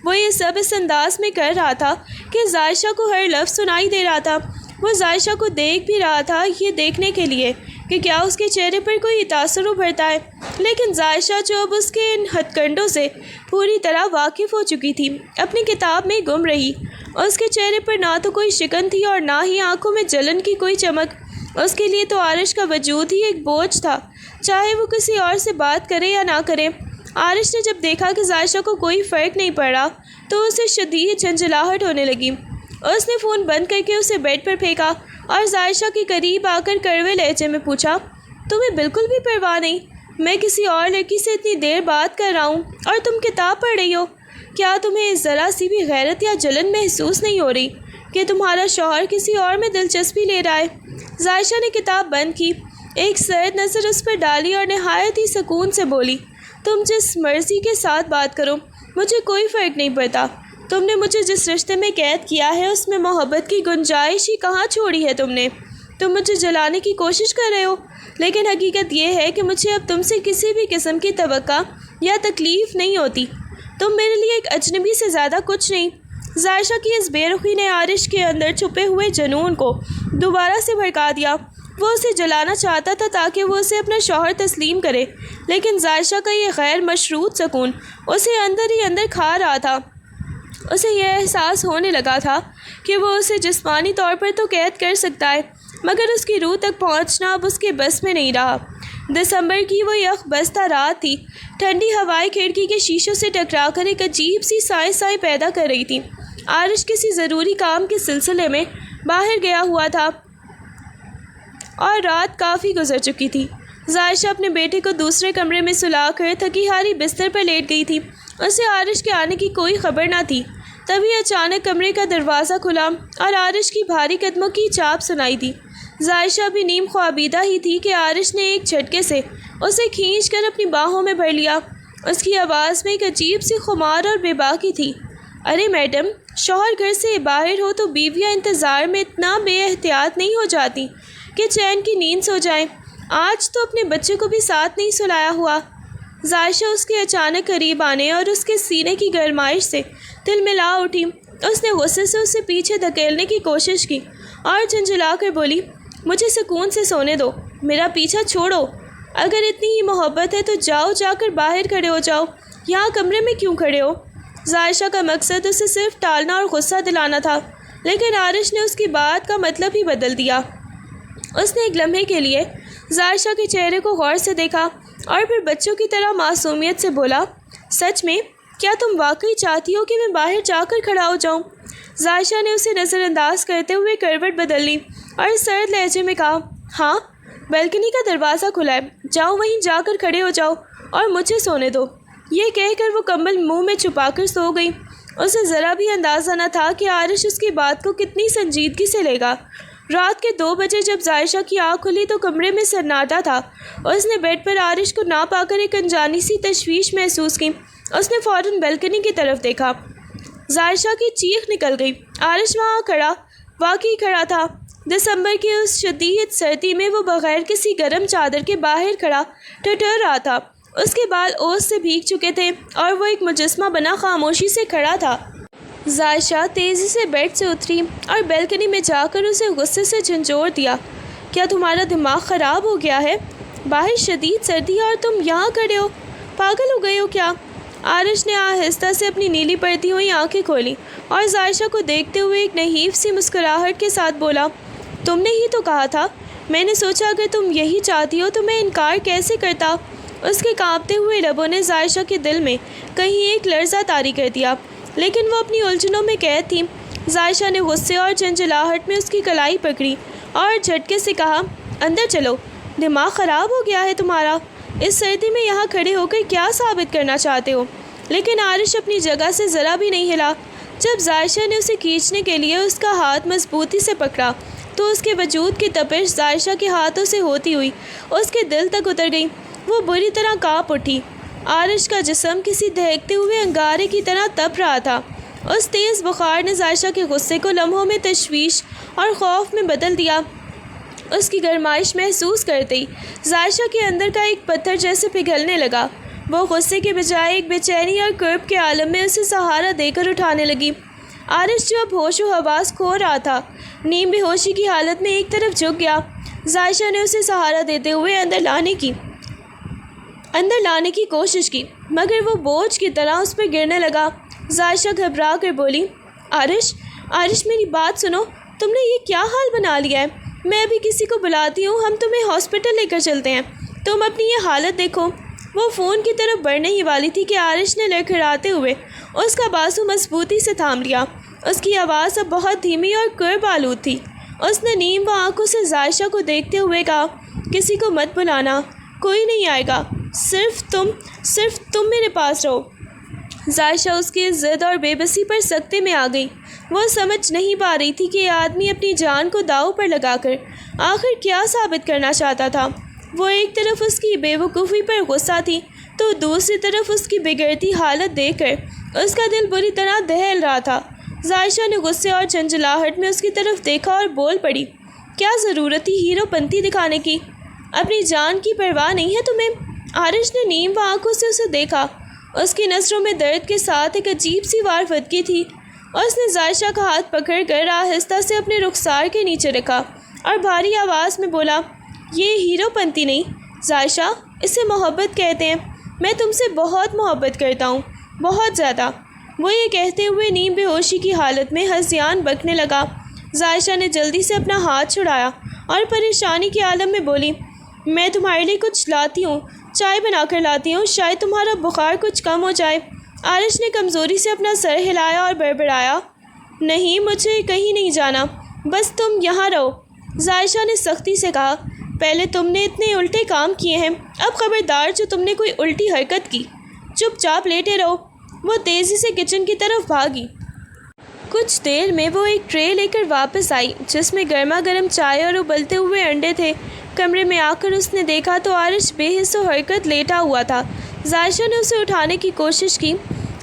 [SPEAKER 1] وہ یہ سب اس انداز میں کر رہا تھا کہ زائشہ کو ہر لفظ سنائی دے رہا تھا۔ وہ زائشہ کو دیکھ بھی رہا تھا یہ دیکھنے کے لیے کہ کیا اس کے چہرے پر کوئی تاثر ابھرتا ہے، لیکن زائشہ جو اب اس کے ان ہتھ کنڈوں سے پوری طرح واقف ہو چکی تھی اپنی کتاب میں گم رہی۔ اس کے چہرے پر نہ تو کوئی شکن تھی اور نہ ہی آنکھوں میں جلن کی کوئی چمک۔ اس کے لیے تو عارش کا وجود ہی ایک بوجھ تھا، چاہے وہ کسی اور سے بات کرے یا نہ کرے۔ عارش نے جب دیکھا کہ زائشہ کو کوئی فرق نہیں پڑ رہا تو اسے شدید جھنجھلاہٹ ہونے لگی۔ اس نے فون بند کر کے اسے بیڈ پر پھینکا اور زائشہ کے قریب آ کر کڑوے لہجے میں پوچھا، تمہیں بالکل بھی پرواہ نہیں؟ میں کسی اور لڑکی سے اتنی دیر بات کر رہا ہوں اور تم کتاب پڑھ رہی ہو۔ کیا تمہیں ذرا سی بھی غیرت یا جلن محسوس نہیں ہو رہی کہ تمہارا شوہر کسی اور میں دلچسپی لے رہا ہے؟ ظاہشہ نے کتاب بند کی، ایک سرد نظر اس پر ڈالی اور نہایت ہی سکون سے بولی، تم جس مرضی کے ساتھ بات کرو، مجھے کوئی فرق نہیں پڑتا۔ تم نے مجھے جس رشتے میں قید کیا ہے اس میں محبت کی گنجائش ہی کہاں چھوڑی ہے تم نے؟ تم مجھے جلانے کی کوشش کر رہے ہو، لیکن حقیقت یہ ہے کہ مجھے اب تم سے کسی بھی قسم کی توقع یا تکلیف نہیں ہوتی۔ تم میرے لیے ایک اجنبی سے زیادہ کچھ نہیں۔ ظاہشہ کی اس بے رخی نے عارش کے اندر چھپے ہوئے جنون کو دوبارہ سے بھڑکا دیا۔ وہ اسے جلانا چاہتا تھا تاکہ وہ اسے اپنا شوہر تسلیم کرے، لیکن ظاہشہ کا یہ غیر مشروط سکون اسے اندر ہی اندر کھا رہا تھا۔ اسے یہ احساس ہونے لگا تھا کہ وہ اسے جسمانی طور پر تو قید کر سکتا ہے، مگر اس کی روح تک پہنچنا اب اس کے بس میں نہیں رہا۔ دسمبر کی وہ یک بستہ رات تھی، ٹھنڈی ہوائیں کھڑکی کے شیشوں سے ٹکرا کر ایک عجیب سی سائیں سائیں پیدا کر رہی تھی۔ عارش کسی ضروری کام کے سلسلے میں باہر گیا ہوا تھا اور رات کافی گزر چکی تھی۔ ظاہشہ اپنے بیٹے کو دوسرے کمرے میں سلا کر تھکی ہاری بستر پر لیٹ گئی تھی۔ اسے عارش کے آنے کی کوئی خبر نہ تھی۔ تبھی اچانک کمرے کا دروازہ کھلا اور عارش کی بھاری قدموں کی چاپ سنائی دی۔ ظاہشہ بھی نیم خوابیدہ ہی تھی کہ عارش نے ایک جھٹکے سے اسے کھینچ کر اپنی باہوں میں بھر لیا۔ اس کی آواز میں ایک عجیب سی خمار اور بے باکی تھی۔ ارے میڈم، شوہر گھر سے باہر ہو تو بیویاں انتظار میں اتنا بے احتیاط نہیں ہو جاتی کہ چین کی نیند سو جائیں۔ آج تو اپنے بچے کو بھی ساتھ نہیں سلایا ہوا۔ ظاہشہ اس کے اچانک قریب آنے اور اس کے سینے کی گرمائش سے تلملا اٹھی۔ اس نے غصے سے اسے پیچھے دھکیلنے کی کوشش کی اور جھنجھلا کر بولی، مجھے سکون سے سونے دو، میرا پیچھا چھوڑو۔ اگر اتنی ہی محبت ہے تو جاؤ، جا کر باہر کھڑے ہو جاؤ، یہاں کمرے میں کیوں کھڑے ہو؟ ظاہشہ کا مقصد اسے صرف ٹالنا اور غصہ دلانا تھا، لیکن عارش نے اس کی بات کا مطلب ہی بدل دیا۔ اس نے ایک لمحے کے لیے ظاہشہ کے چہرے کو غور سے دیکھا اور پھر بچوں کی طرح معصومیت سے بولا، سچ میں کیا تم واقعی چاہتی ہو کہ میں باہر جا کر کھڑا ہو جاؤں؟ ظاہشہ نے اسے نظر انداز کرتے ہوئے کروٹ بدل لی اور سرد لہجے میں کہا، ہاں، بیلکنی کا دروازہ کھلا ہے، جاؤ وہیں جا کر کھڑے ہو جاؤ اور مجھے سونے دو۔ یہ کہہ کر وہ کمبل منہ میں چھپا کر سو گئی۔ اسے ذرا بھی اندازہ نہ تھا کہ عارش اس کی بات کو کتنی سنجیدگی سے لے گا۔ رات کے 2 بجے جب ظاہشہ کی آنکھ کھلی تو کمرے میں سناٹا تھا۔ اس نے بیڈ پر عارش کو نہ پا کر ایک انجانی سی تشویش محسوس کی۔ اس نے فوراً بیلکنی کی طرف دیکھا۔ ظاہشہ کی چیخ نکل گئی۔ عارش وہاں واقعی کھڑا تھا۔ دسمبر کی اس شدید سردی میں وہ بغیر کسی گرم چادر کے باہر کھڑا ٹھٹر رہا تھا۔ اس کے بال اوس سے بھیگ چکے تھے اور وہ ایک مجسمہ بنا خاموشی سے کھڑا تھا۔ ظاہشہ تیزی سے بیڈ سے اتری اور بیلکنی میں جا کر اسے غصے سے جھنجھوڑ دیا، کیا تمہارا دماغ خراب ہو گیا ہے؟ باہر شدید سردی ہے اور تم یہاں کھڑے ہو، پاگل ہو گئے ہو کیا؟ عارش نے آہستہ سے اپنی نیلی پڑتی ہوئی آنکھیں کھولی اور ظاہشہ کو دیکھتے ہوئے ایک نحیف سی مسکراہٹ کے ساتھ بولا، تم نے ہی تو کہا تھا، میں نے سوچا اگر تم یہی چاہتی ہو تو میں انکار کیسے کرتا۔ اس کے کانپتے ہوئے لبوں نے ظاہشہ کے دل میں کہیں ایک لرزہ طاری کر دیا، لیکن وہ اپنی الجھنوں میں قید تھی۔ ظاہشہ نے غصے اور جھنجھلاہٹ میں اس کی کلائی پکڑی اور جھٹکے سے کہا، اندر چلو، دماغ خراب ہو گیا ہے تمہارا؟ اس سردی میں یہاں کھڑے ہو کر کیا ثابت کرنا چاہتے ہو؟ لیکن عارش اپنی جگہ سے ذرا بھی نہیں ہلا۔ جب ظاہشہ نے اسے کھینچنے کے لیے اس کا ہاتھ مضبوطی سے پکڑا تو اس کے وجود کی تپش ظاہشہ کے ہاتھوں سے ہوتی ہوئی اس کے دل تک اتر گئی۔ وہ بری طرح کانپ اٹھی۔ عارش کا جسم کسی دہکتے ہوئے انگارے کی طرح تپ رہا تھا۔ اس تیز بخار نے ظاہشہ کے غصے کو لمحوں میں تشویش اور خوف میں بدل دیا۔ اس کی گرمائش محسوس کرتے ہی ظاہشہ کے اندر کا ایک پتھر جیسے پگھلنے لگا۔ وہ غصے کے بجائے ایک بے چینی اور کرب کے عالم میں اسے سہارا دے کر اٹھانے لگی۔ عارش جو اب ہوش و حواس کھو رہا تھا، نیم بے ہوشی کی حالت میں ایک طرف جھک گیا۔ ظاہشہ نے اسے سہارا دیتے ہوئے اندر لانے کی کوشش کی، مگر وہ بوجھ کی طرح اس پر گرنے لگا۔ ظاہشہ گھبرا کر بولی، عارش میری بات سنو، تم نے یہ کیا حال بنا لیا ہے؟ میں ابھی کسی کو بلاتی ہوں، ہم تمہیں ہاسپٹل لے کر چلتے ہیں، تم اپنی یہ حالت دیکھو۔ وہ فون کی طرف بڑھنے ہی والی تھی کہ عارش نے لڑکھڑاتے ہوئے اس کا بازو مضبوطی سے تھام لیا۔ اس کی آواز اب بہت دھیمی اور کرب آلود تھی۔ اس نے نیم و آنکھوں سے ظاہشہ کو دیکھتے ہوئے کہا، کسی کو مت بلانا، کوئی نہیں آئے گا، صرف تم میرے پاس رہو۔ ظاہشہ اس کی ضد اور بے بسی پر سکتے میں آ گئی۔ وہ سمجھ نہیں پا رہی تھی کہ یہ آدمی اپنی جان کو داؤ پر لگا کر آخر کیا ثابت کرنا چاہتا تھا۔ وہ ایک طرف اس کی بے وقوفی پر غصہ تھی تو دوسری طرف اس کی بگڑتی حالت دیکھ کر اس کا دل بری طرح دہل رہا تھا۔ ظاہشہ نے غصے اور جھنجھلاہٹ میں اس کی طرف دیکھا اور بول پڑی، کیا ضرورت تھی ہیرو پنتی دکھانے کی؟ اپنی جان کی پرواہ نہیں ہے تمہیں؟ عارش نے نیم آنکھوں سے اسے دیکھا۔ اس کی نظروں میں درد کے ساتھ ایک عجیب سی وارفتگی تھی۔ اس نے ظاہشہ کا ہاتھ پکڑ کر آہستہ سے اپنے رخسار کے نیچے رکھا اور بھاری آواز میں بولا، یہ ہیرو پنتی نہیں ظاہشہ، اسے محبت کہتے ہیں۔ میں تم سے بہت محبت کرتا ہوں، بہت زیادہ۔ وہ یہ کہتے ہوئے نیم بے ہوشی کی حالت میں ہذیان بکنے لگا۔ ظاہشہ نے جلدی سے اپنا ہاتھ چھڑایا اور پریشانی کے عالم میں بولی، میں تمہارے لیے کچھ لاتی ہوں، چائے بنا کر لاتی ہوں، شاید تمہارا بخار کچھ کم ہو جائے۔ عارش نے کمزوری سے اپنا سر ہلایا اور بڑبڑایا، نہیں، مجھے کہیں نہیں جانا، بس تم یہاں رہو۔ ظاہشہ نے سختی سے کہا، پہلے تم نے اتنے الٹے کام کیے ہیں، اب خبردار جو تم نے کوئی الٹی حرکت کی، چپ چاپ لیٹے رہو۔ وہ تیزی سے کچن کی طرف بھاگی۔ کچھ دیر میں وہ ایک ٹرے لے کر واپس آئی جس میں گرما گرم چائے اور ابلتے ہوئے انڈے تھے۔ کمرے میں آ کر اس نے دیکھا تو عارش بے حس و حرکت لیٹا ہوا تھا۔ ظاہشہ نے اسے اٹھانے کی کوشش کی،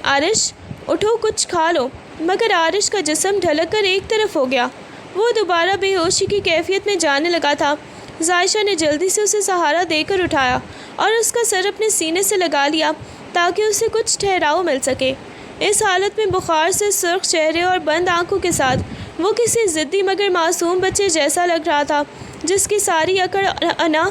[SPEAKER 1] عارش اٹھو، کچھ کھا لو، مگر عارش کا جسم ڈھلک کر ایک طرف ہو گیا۔ وہ دوبارہ بے ہوشی کی کیفیت میں جانے لگا تھا۔ ظاہشہ نے جلدی سے اسے سہارا دے کر اٹھایا اور اس کا سر اپنے سینے سے لگا لیا تاکہ اسے کچھ ٹھہراؤ مل سکے۔ اس حالت میں بخار سے سرخ چہرے اور بند آنکھوں کے ساتھ وہ کسی ضدی مگر معصوم بچے جیسا لگ رہا تھا جس کی ساری اکڑ انا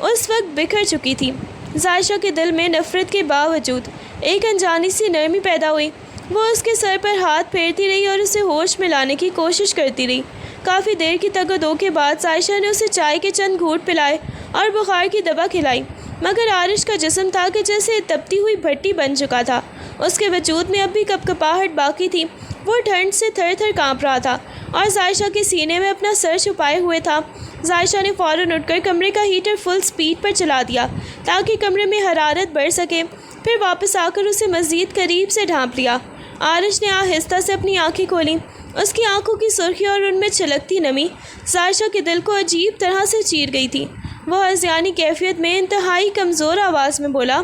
[SPEAKER 1] اس وقت بکھر چکی تھی۔ ظاہشہ کے دل میں نفرت کے باوجود ایک انجانی سی نرمی پیدا ہوئی۔ وہ اس کے سر پر ہاتھ پھیرتی رہی اور اسے ہوش میں لانے کی کوشش کرتی رہی۔ کافی دیر کی تگ و دو کے بعد ظاہشہ نے اسے چائے کے چند گھونٹ پلائے اور بخار کی دوا کھلائی، مگر عارش کا جسم تھا کہ جیسے تپتی ہوئی بھٹی بن چکا تھا۔ اس کے وجود میں اب بھی کپکپاہٹ باقی تھی۔ وہ ٹھنڈ سے تھر تھر کانپ رہا تھا اور ظاہشہ کے سینے میں اپنا سر چھپائے ہوئے تھا۔ ظاہشہ نے فوراً اٹھ کر کمرے کا ہیٹر فل سپیڈ پر چلا دیا تاکہ کمرے میں حرارت بڑھ سکے، پھر واپس آ کر اسے مزید قریب سے ڈھانپ لیا۔ عارش نے آہستہ سے اپنی آنکھیں کھولیں۔ اس کی آنکھوں کی سرخی اور ان میں چھلکتی نمی ظاہشہ کے دل کو عجیب طرح سے چیر گئی تھی۔ وہ ہذیانی کیفیت میں انتہائی کمزور آواز میں بولا،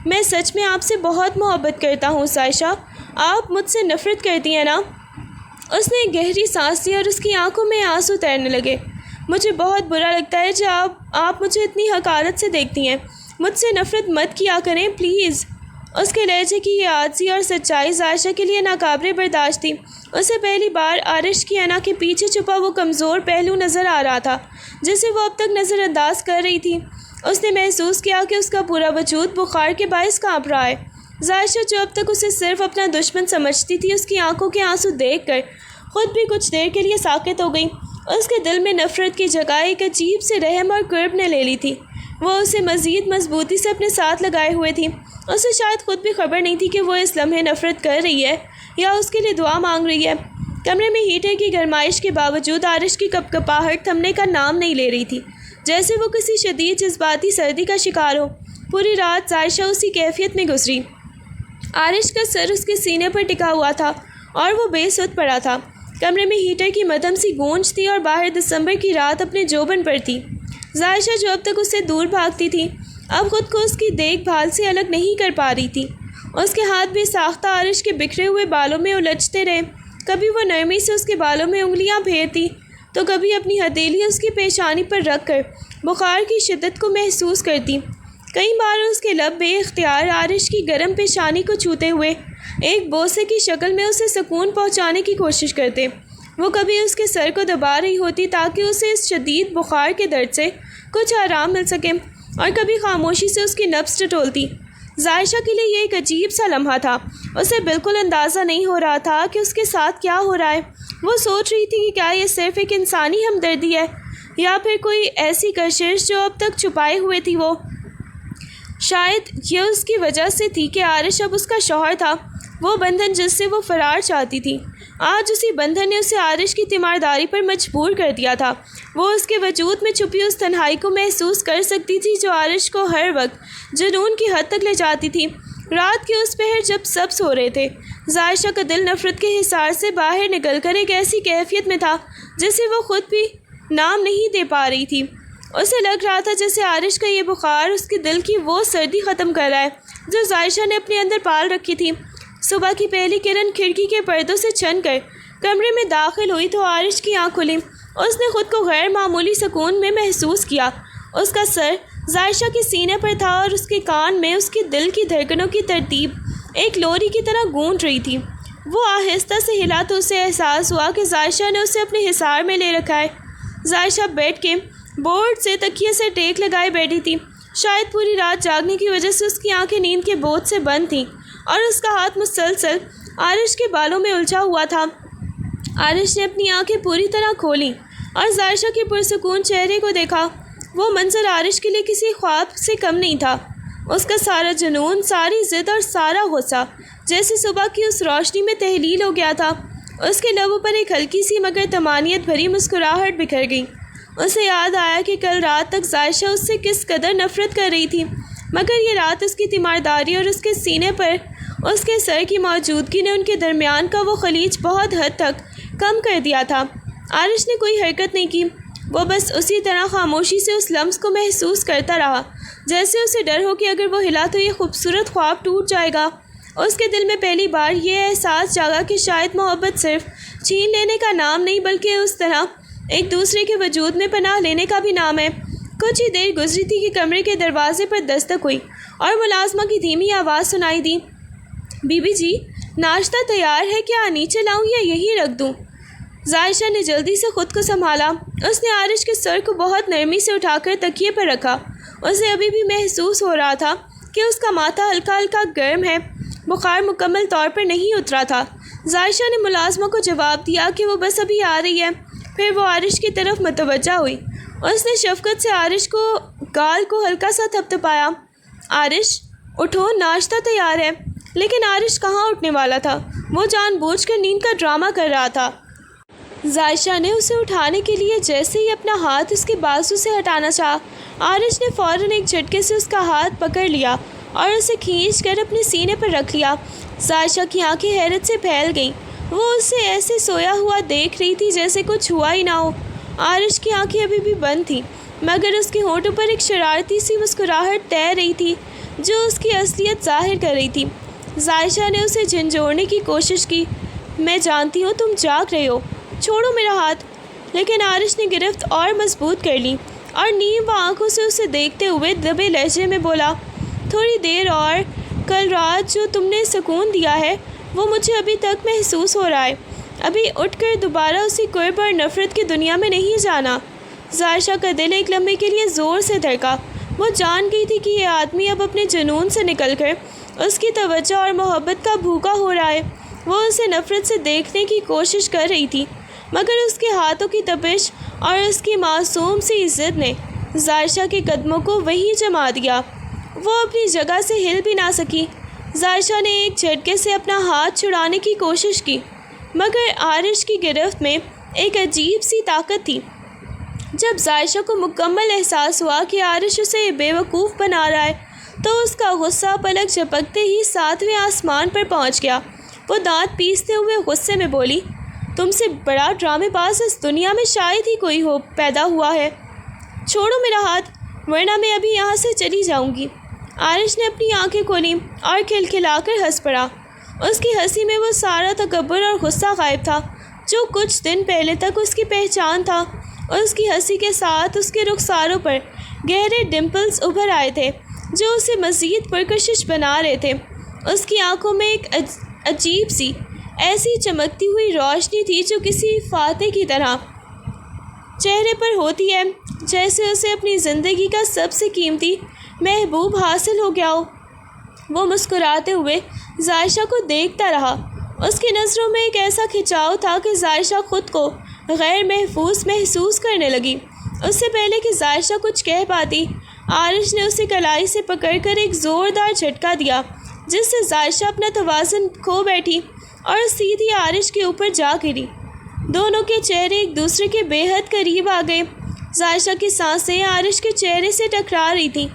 [SPEAKER 1] میں سچ میں آپ سے بہت محبت کرتا ہوں ظاہشہ، آپ مجھ سے نفرت کرتی ہیں نا؟ اس نے ایک گہری سانس لی اور اس کی آنکھوں میں آنسو تیرنے لگے۔ مجھے بہت برا لگتا ہے جب آپ مجھے اتنی حقارت سے دیکھتی ہیں، مجھ سے نفرت مت کیا کریں پلیز۔ اس کے لہجے کی یہ عاجزی اور سچائی ظاہشہ کے لیے ناقابل برداشت تھی۔ اسے پہلی بار عارش کی انا کے پیچھے چھپا وہ کمزور پہلو نظر آ رہا تھا جسے وہ اب تک نظر انداز کر رہی تھی۔ اس نے محسوس کیا کہ اس کا پورا وجود بخار کے باعث کانپ رہا ہے۔ ظاہشہ جو اب تک اسے صرف اپنا دشمن سمجھتی تھی، اس کی آنکھوں کے آنسو دیکھ کر خود بھی کچھ دیر کے لیے ساکت ہو گئی۔ اس کے دل میں نفرت کی جگہ ایک عجیب سے رحم اور قرب نے لے لی تھی۔ وہ اسے مزید مضبوطی سے اپنے ساتھ لگائے ہوئے تھی۔ اسے شاید خود بھی خبر نہیں تھی کہ وہ اس لمحے نفرت کر رہی ہے یا اس کے لیے دعا مانگ رہی ہے۔ کمرے میں ہیٹر کی گرمائش کے باوجود عارش کی کپکپاہٹ تھمنے کا نام نہیں لے رہی تھی، جیسے وہ کسی شدید جذباتی سردی کا شکار ہو۔ پوری رات ظاہشہ اسی کیفیت میں گزری۔ عارش کا سر اس کے سینے پر ٹکا ہوا تھا اور وہ بے سود پڑا تھا۔ کمرے میں ہیٹر کی مدھم سی گونج تھی اور باہر دسمبر کی رات اپنے جوبن پر تھی۔ ظاہشہ جو اب تک اس سے دور بھاگتی تھی، اب خود کو اس کی دیکھ بھال سے الگ نہیں کر پا رہی تھی۔ اس کے ہاتھ بھی ساختہ عارش کے بکھرے ہوئے بالوں میں الجھتے رہے۔ کبھی وہ نرمی سے اس کے بالوں میں انگلیاں پھیرتی تو کبھی اپنی ہتھیلی اس کی پیشانی پر رکھ کر بخار کی شدت کو محسوس کرتی۔ کئی بار اس کے لب بے اختیار عارش کی گرم پیشانی کو چھوتے ہوئے ایک بوسے کی شکل میں اسے سکون پہنچانے کی کوشش کرتے۔ وہ کبھی اس کے سر کو دبا رہی ہوتی تاکہ اسے اس شدید بخار کے درد سے کچھ آرام مل سکے، اور کبھی خاموشی سے اس کی نبض ٹٹولتی۔ ظاہشہ کے لیے یہ ایک عجیب سا لمحہ تھا۔ اسے بالکل اندازہ نہیں ہو رہا تھا کہ اس کے ساتھ کیا ہو رہا ہے۔ وہ سوچ رہی تھی کہ کیا یہ صرف ایک انسانی ہمدردی ہے یا پھر کوئی ایسی کشش جو اب تک چھپائے ہوئے تھی۔ وہ شاید یہ اس کی وجہ سے تھی کہ عارش اب اس کا شوہر تھا، وہ بندھن جس سے وہ فرار چاہتی تھی۔ آج اسی بندھن نے اسے عارش کی تیمارداری پر مجبور کر دیا تھا۔ وہ اس کے وجود میں چھپی اس تنہائی کو محسوس کر سکتی تھی جو عارش کو ہر وقت جنون کی حد تک لے جاتی تھی۔ رات کے اس پہر جب سب سو رہے تھے، ظاہشہ کا دل نفرت کے حصار سے باہر نکل کر ایک ایسی کیفیت میں تھا جسے وہ خود بھی نام نہیں دے پا رہی تھی۔ اسے لگ رہا تھا جیسے عارش کا یہ بخار اس کے دل کی وہ سردی ختم کر رہا ہے جو ظاہشہ نے اپنے اندر پال رکھی تھی۔ صبح کی پہلی کرن کھڑکی کے پردوں سے چھن کر کمرے میں داخل ہوئی تو عارش کی آنکھ کھلی۔ اس نے خود کو غیر معمولی سکون میں محسوس کیا۔ اس کا سر ظاہشہ کے سینے پر تھا اور اس کے کان میں اس کے دل کی دھڑکنوں کی ترتیب ایک لوری کی طرح گونج رہی تھی۔ وہ آہستہ سے ہلا تو اسے احساس ہوا کہ ظاہشہ نے اسے اپنے حصار میں لے رکھا ہے۔ ظاہشہ بیٹھ کے بورڈ سے تکیے سے ٹیک لگائے بیٹھی تھی۔ شاید پوری رات جاگنے کی وجہ سے اس کی آنکھیں نیند کے بوجھ سے بند تھیں اور اس کا ہاتھ مسلسل عارش کے بالوں میں الجھا ہوا تھا۔ عارش نے اپنی آنکھیں پوری طرح کھولیں اور ظاہشہ کے پرسکون چہرے کو دیکھا۔ وہ منظر عارش کے لیے کسی خواب سے کم نہیں تھا۔ اس کا سارا جنون، ساری ضد اور سارا غصہ جیسے صبح کی اس روشنی میں تحلیل ہو گیا تھا۔ اس کے لبوں پر ایک ہلکی سی مگر طمانینت بھری مسکراہٹ بکھر گئی۔ اسے یاد آیا کہ کل رات تک ظاہشہ اس سے کس قدر نفرت کر رہی تھی، مگر یہ رات اس کی تیمارداری اور اس کے سینے پر اس کے سر کی موجودگی نے ان کے درمیان کا وہ خلیج بہت حد تک کم کر دیا تھا۔ عارش نے کوئی حرکت نہیں کی، وہ بس اسی طرح خاموشی سے اس لمس کو محسوس کرتا رہا جیسے اسے ڈر ہو کہ اگر وہ ہلا تو یہ خوبصورت خواب ٹوٹ جائے گا۔ اس کے دل میں پہلی بار یہ احساس جاگا کہ شاید محبت صرف چھین لینے کا نام نہیں بلکہ اس طرح ایک دوسرے کے وجود میں پناہ لینے کا بھی نام ہے۔ کچھ ہی دیر گزری تھی کہ کمرے کے دروازے پر دستک ہوئی اور ملازمہ کی دھیمی آواز سنائی دی، بی بی جی ناشتہ تیار ہے، کیا نیچے لاؤں یا یہی رکھ دوں؟ ظاہشہ نے جلدی سے خود کو سنبھالا۔ اس نے عارش کے سر کو بہت نرمی سے اٹھا کر تکیے پر رکھا۔ اسے ابھی بھی محسوس ہو رہا تھا کہ اس کا ماتھا ہلکا ہلکا گرم ہے، بخار مکمل طور پر نہیں اترا تھا۔ ظاہشہ نے ملازمہ کو جواب دیا کہ وہ بس ابھی آ رہی ہے۔ پھر وہ عارش کی طرف متوجہ ہوئی۔ اس نے شفقت سے عارش کو گال کو ہلکا سا تھپتھپایا۔ عارش اٹھو، ناشتہ تیار ہے۔ لیکن عارش کہاں اٹھنے والا تھا، وہ جان بوجھ کر نیند کا ڈرامہ کر رہا تھا۔ ظاہشہ نے اسے اٹھانے کے لیے جیسے ہی اپنا ہاتھ اس کے بازو سے ہٹانا چاہا، عارش نے فوراً ایک جھٹکے سے اس کا ہاتھ پکڑ لیا اور اسے کھینچ کر اپنے سینے پر رکھ لیا۔ ظاہشہ کی آنکھیں حیرت سے پھیل گئیں۔ وہ اسے ایسے سویا ہوا دیکھ رہی تھی جیسے کچھ ہوا ہی نہ ہو۔ عارش کی آنکھیں ابھی بھی بند تھیں مگر اس کے ہونٹوں پر ایک شرارتی سی مسکراہٹ تیر رہی تھی جو اس کی اصلیت ظاہر کر رہی تھی۔ ظاہشہ نے اسے جھنجھوڑنے کی کوشش کی، میں جانتی ہوں تم جاگ رہے ہو، چھوڑو میرا ہاتھ۔ لیکن عارش نے گرفت اور مضبوط کر لی اور نیم آنکھوں سے اسے دیکھتے ہوئے دبے لہجے میں بولا، تھوڑی دیر اور، کل رات جو تم نے سکون دیا ہے وہ مجھے ابھی تک محسوس ہو رہا ہے۔ ابھی اٹھ کر دوبارہ اسی قرب اور نفرت کی دنیا میں نہیں جانا۔ ظاہشہ کا دل ایک لمحے کے لیے زور سے دھڑکا۔ وہ جان گئی تھی کہ یہ آدمی اب اپنے جنون سے نکل کر اس کی توجہ اور محبت کا بھوکا ہو رہا ہے۔ وہ اسے نفرت سے دیکھنے کی کوشش کر رہی تھی مگر اس کے ہاتھوں کی تپش اور اس کی معصوم سی ضد نے ظاہشہ کے قدموں کو وہیں جما دیا۔ وہ اپنی جگہ سے ہل بھی نہ سکی۔ ظاہشہ نے ایک جھٹکے سے اپنا ہاتھ چھڑانے کی کوشش کی مگر عارش کی گرفت میں ایک عجیب سی طاقت تھی۔ جب ظاہشہ کو مکمل احساس ہوا کہ عارش اسے بے وقوف بنا رہا ہے تو اس کا غصہ پلک جھپکتے ہی 7ویں آسمان پر پہنچ گیا۔ وہ دانت پیستے ہوئے غصے میں بولی، تم سے بڑا ڈرامے باز اس دنیا میں شاید ہی کوئی ہو پیدا ہوا ہے۔ چھوڑو میرا ہاتھ ورنہ میں ابھی یہاں سے چلی جاؤں گی۔ عارش نے اپنی آنکھیں کھولیں اور کھلکھلا کر ہنس پڑا۔ اس کی ہنسی میں وہ سارا تکبر اور غصہ غائب تھا جو کچھ دن پہلے تک اس کی پہچان تھا۔ اس کی ہنسی کے ساتھ اس کے رخساروں پر گہرے ڈمپلز ابھر آئے تھے جو اسے مزید پرکشش بنا رہے تھے۔ اس کی آنکھوں میں ایک عجیب سی ایسی چمکتی ہوئی روشنی تھی جو کسی فاتح کی طرح چہرے پر ہوتی ہے جیسے اسے اپنی زندگی کا سب سے قیمتی محبوب حاصل ہو گیا ہو۔ وہ مسکراتے ہوئے ظاہشہ کو دیکھتا رہا۔ اس کی نظروں میں ایک ایسا کھنچاؤ تھا کہ ظاہشہ خود کو غیر محفوظ محسوس کرنے لگی۔ اس سے پہلے کہ ظاہشہ کچھ کہہ پاتی، عارش نے اسے کلائی سے پکڑ کر ایک زوردار جھٹکا دیا جس سے ظاہشہ اپنا توازن کھو بیٹھی اور سیدھی عارش کے اوپر جا گری۔ دونوں کے چہرے ایک دوسرے کے بے حد قریب آ گئے۔ ظاہشہ کی سانسیں عارش کے چہرے سے ٹکرا رہی تھیں۔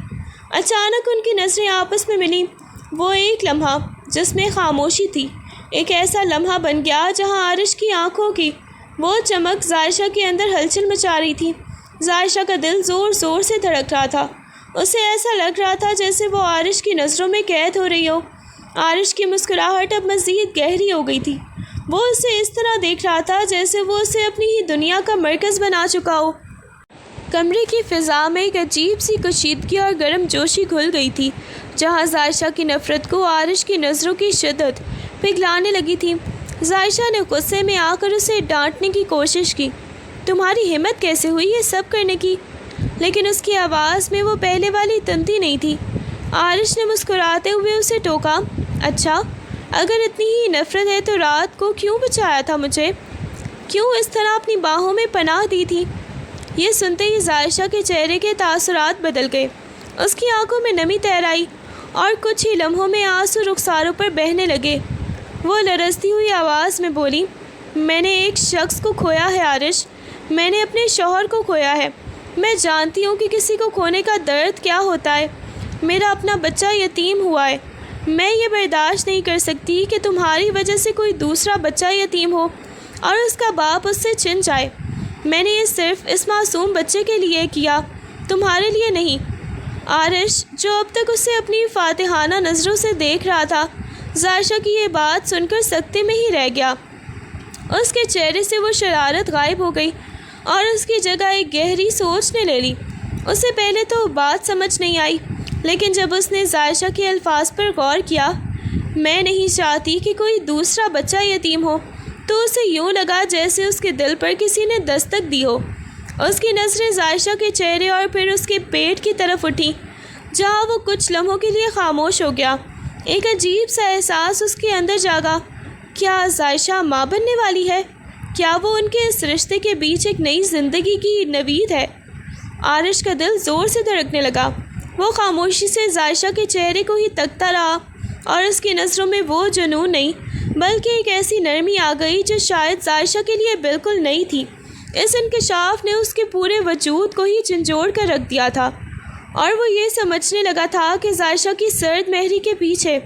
[SPEAKER 1] اچانک ان کی نظریں آپس میں ملیں۔ وہ ایک لمحہ جس میں خاموشی تھی ایک ایسا لمحہ بن گیا جہاں عارش کی آنکھوں کی وہ چمک زائشہ کے اندر ہلچل مچا رہی تھی۔ زائشہ کا دل زور زور سے دھڑک رہا تھا۔ اسے ایسا لگ رہا تھا جیسے وہ عارش کی نظروں میں قید ہو رہی ہو۔ عارش کی مسکراہٹ اب مزید گہری ہو گئی تھی۔ وہ اسے اس طرح دیکھ رہا تھا جیسے وہ اسے اپنی ہی دنیا کا مرکز بنا چکا ہو۔ کمرے کی فضا میں ایک عجیب سی کشیدگی اور گرم جوشی گھل گئی تھی۔ جہاں زائشہ کی نفرت کو عارش کی نظروں کی شدت پگھلانے لگی تھی، زائشہ نے غصے میں آ کر اسے ڈانٹنے کی کوشش کی۔ تمہاری ہمت کیسے ہوئی یہ سب کرنے کی؟ لیکن اس کی آواز میں وہ پہلے والی تندی نہیں تھی۔ عارش نے مسکراتے ہوئے اسے ٹوکا، اچھا اگر اتنی ہی نفرت ہے تو رات کو کیوں بچایا تھا مجھے؟ کیوں اس طرح اپنی باہوں میں پناہ دی تھی؟ یہ سنتے ہی زائشہ کے چہرے کے تاثرات بدل گئے۔ اس کی آنکھوں میں نمی تیر آئی اور کچھ ہی لمحوں میں آنسو رخساروں پر بہنے لگے۔ وہ لرزتی ہوئی آواز میں بولی، میں نے ایک شخص کو کھویا ہے عارش، میں نے اپنے شوہر کو کھویا ہے۔ میں جانتی ہوں کہ کسی کو کھونے کا درد کیا ہوتا ہے۔ میرا اپنا بچہ یتیم ہوا ہے۔ میں یہ برداشت نہیں کر سکتی کہ تمہاری وجہ سے کوئی دوسرا بچہ یتیم ہو اور اس کا باپ اس سے چھن جائے۔ میں نے یہ صرف اس معصوم بچے کے لیے کیا، تمہارے لیے نہیں۔ عارش جو اب تک اسے اپنی فاتحانہ نظروں سے دیکھ رہا تھا، زائشہ کی یہ بات سن کر سکتے میں ہی رہ گیا۔ اس کے چہرے سے وہ شرارت غائب ہو گئی اور اس کی جگہ ایک گہری سوچ نے لے لی۔ اسے پہلے تو بات سمجھ نہیں آئی، لیکن جب اس نے زائشہ کے الفاظ پر غور کیا، میں نہیں چاہتی کہ کوئی دوسرا بچہ یتیم ہو، تو اسے یوں لگا جیسے اس کے دل پر کسی نے دستک دی ہو۔ اس کی نظریں زائشہ کے چہرے اور پھر اس کے پیٹ کی طرف اٹھیں، جہاں وہ کچھ لمحوں کے لیے خاموش ہو گیا۔ ایک عجیب سا احساس اس کے اندر جاگا۔ کیا زائشہ ماں بننے والی ہے؟ کیا وہ ان کے اس رشتے کے بیچ ایک نئی زندگی کی نوید ہے؟ عارش کا دل زور سے دھڑکنے لگا۔ وہ خاموشی سے زائشہ کے چہرے کو ہی تکتا رہا اور اس کی نظروں میں وہ جنون نہیں بلکہ ایک ایسی نرمی آ گئی جو شاید زائشہ کے لیے بالکل نئی تھی۔ اس انکشاف نے اس کے پورے وجود کو ہی جھنجھوڑ کر رکھ دیا تھا اور وہ یہ سمجھنے لگا تھا کہ زائشہ کی سرد مہری کے پیچھے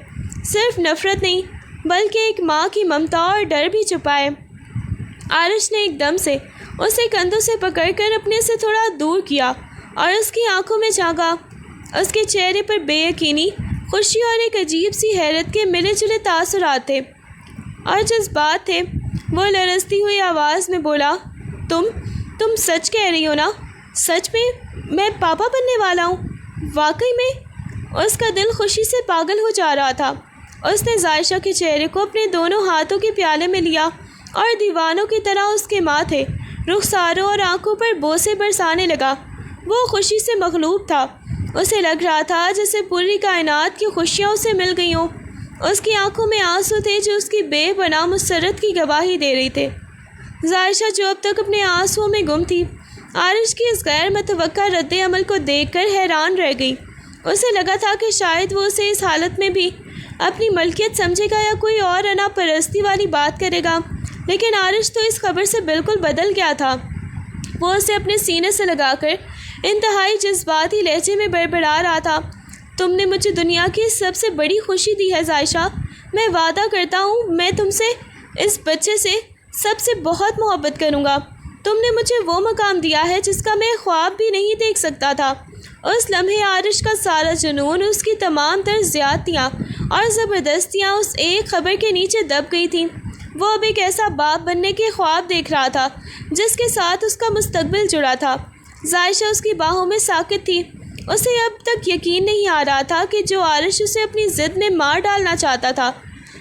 [SPEAKER 1] صرف نفرت نہیں بلکہ ایک ماں کی ممتا اور ڈر بھی چھپا ہے۔ عارش نے ایک دم سے اسے کندھوں سے پکڑ کر اپنے سے تھوڑا دور کیا اور اس کی آنکھوں میں جھانکا۔ اس کے چہرے پر بے یقینی، خوشی اور ایک عجیب سی حیرت کے ملے جلے تاثرات تھے اور جذبات تھے۔ وہ لرزتی ہوئی آواز میں بولا، تم سچ کہہ رہی ہو نا؟ سچ میں پاپا بننے والا ہوں؟ واقعی میں؟ اس کا دل خوشی سے پاگل ہو جا رہا تھا۔ اس نے زائشہ کے چہرے کو اپنے دونوں ہاتھوں کے پیالے میں لیا اور دیوانوں کی طرح اس کے ماتھے، رخساروں اور آنکھوں پر بوسے برسانے لگا۔ وہ خوشی سے مغلوب تھا۔ اسے لگ رہا تھا جیسے پوری کائنات کی خوشیاں اسے مل گئی ہوں۔ اس کی آنکھوں میں آنسو تھے جو اس کی بے پناہ مسرت کی گواہی دے رہی تھے۔ زائشہ جو اب تک اپنے آنسوؤں میں گم تھی، عارش کی اس غیر متوقع رد عمل کو دیکھ کر حیران رہ گئی۔ اسے لگا تھا کہ شاید وہ اسے اس حالت میں بھی اپنی ملکیت سمجھے گا یا کوئی اور انا پرستی والی بات کرے گا، لیکن عارش تو اس خبر سے بالکل بدل گیا تھا۔ وہ اسے اپنے سینے سے لگا کر انتہائی جذباتی لہجے میں بڑبڑا رہا تھا، تم نے مجھے دنیا کی سب سے بڑی خوشی دی ہے زائشہ۔ میں وعدہ کرتا ہوں میں تم سے، اس بچے سے، سب سے بہت محبت کروں گا۔ تم نے مجھے وہ مقام دیا ہے جس کا میں خواب بھی نہیں دیکھ سکتا تھا۔ اس لمحے عارش کا سارا جنون، اس کی تمام تر زیادتیاں اور زبردستیاں اس ایک خبر کے نیچے دب گئی تھیں۔ وہ اب ایک ایسا باپ بننے کے خواب دیکھ رہا تھا جس کے ساتھ اس کا مستقبل جڑا تھا۔ زائشہ اس کی باہوں میں ساکت تھی۔ اسے اب تک یقین نہیں آ رہا تھا کہ جو عارش اسے اپنی ضد میں مار ڈالنا چاہتا تھا،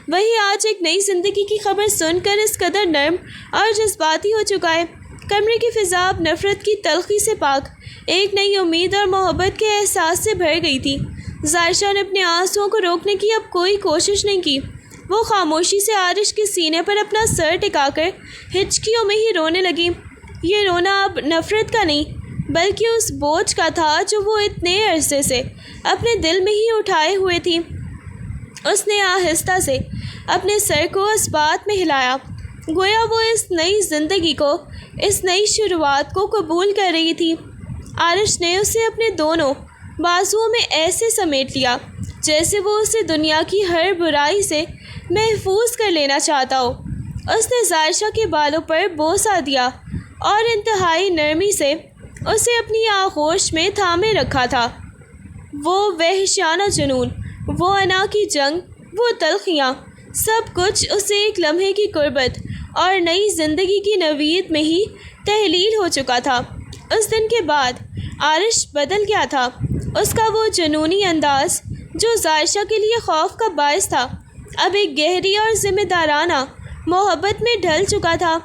[SPEAKER 1] وہی آج ایک نئی زندگی کی خبر سن کر اس قدر نرم اور جذباتی ہو چکا ہے۔ کمرے کی فضا اب نفرت کی تلخی سے پاک ایک نئی امید اور محبت کے احساس سے بھر گئی تھی۔ زائشہ نے اپنے آنسوؤں کو روکنے کی اب کوئی کوشش نہیں کی۔ وہ خاموشی سے عارش کے سینے پر اپنا سر ٹکا کر ہچکیوں میں ہی رونے لگی۔ یہ رونا اب نفرت کا نہیں بلکہ اس بوجھ کا تھا جو وہ اتنے عرصے سے اپنے دل میں ہی اٹھائے ہوئے تھی۔ اس نے آہستہ سے اپنے سر کو اس بات میں ہلایا، گویا وہ اس نئی زندگی کو، اس نئی شروعات کو قبول کر رہی تھی۔ عارش نے اسے اپنے دونوں بازوؤں میں ایسے سمیٹ لیا جیسے وہ اسے دنیا کی ہر برائی سے محفوظ کر لینا چاہتا ہو۔ اس نے ظاہرشاہ کے بالوں پر بوسہ دیا اور انتہائی نرمی سے اسے اپنی آغوش میں تھامے رکھا تھا۔ وہ وحشیانہ جنون، وہ انا کی جنگ، وہ تلخیاں، سب کچھ اسے ایک لمحے کی قربت اور نئی زندگی کی نوید میں ہی تحلیل ہو چکا تھا۔ اس دن کے بعد عارش بدل گیا تھا۔ اس کا وہ جنونی انداز جو ظاہرشاہ کے لیے خوف کا باعث تھا اب ایک گہری اور ذمہ دارانہ محبت میں ڈھل چکا تھا۔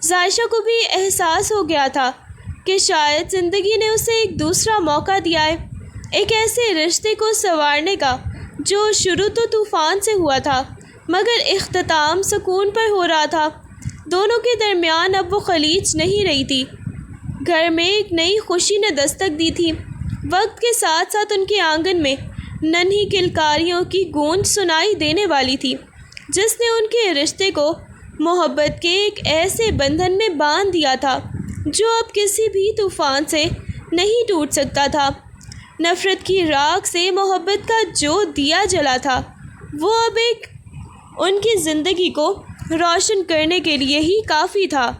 [SPEAKER 1] ظاہرشاہ کو بھی احساس ہو گیا تھا کہ شاید زندگی نے اسے ایک دوسرا موقع دیا ہے، ایک ایسے رشتے کو سنوارنے کا جو شروع تو طوفان سے ہوا تھا مگر اختتام سکون پر ہو رہا تھا۔ دونوں کے درمیان اب وہ خلیج نہیں رہی تھی۔ گھر میں ایک نئی خوشی نے دستک دی تھی۔ وقت کے ساتھ ساتھ ان کے آنگن میں ننھی کلکاریوں کی گونج سنائی دینے والی تھی جس نے ان کے رشتے کو محبت کے ایک ایسے بندھن میں باندھ دیا تھا جو اب کسی بھی طوفان سے نہیں ٹوٹ سکتا تھا۔ نفرت کی راکھ سے محبت کا جو دیا جلا تھا وہ اب ایک ان کی زندگی کو روشن کرنے کے لیے ہی کافی تھا۔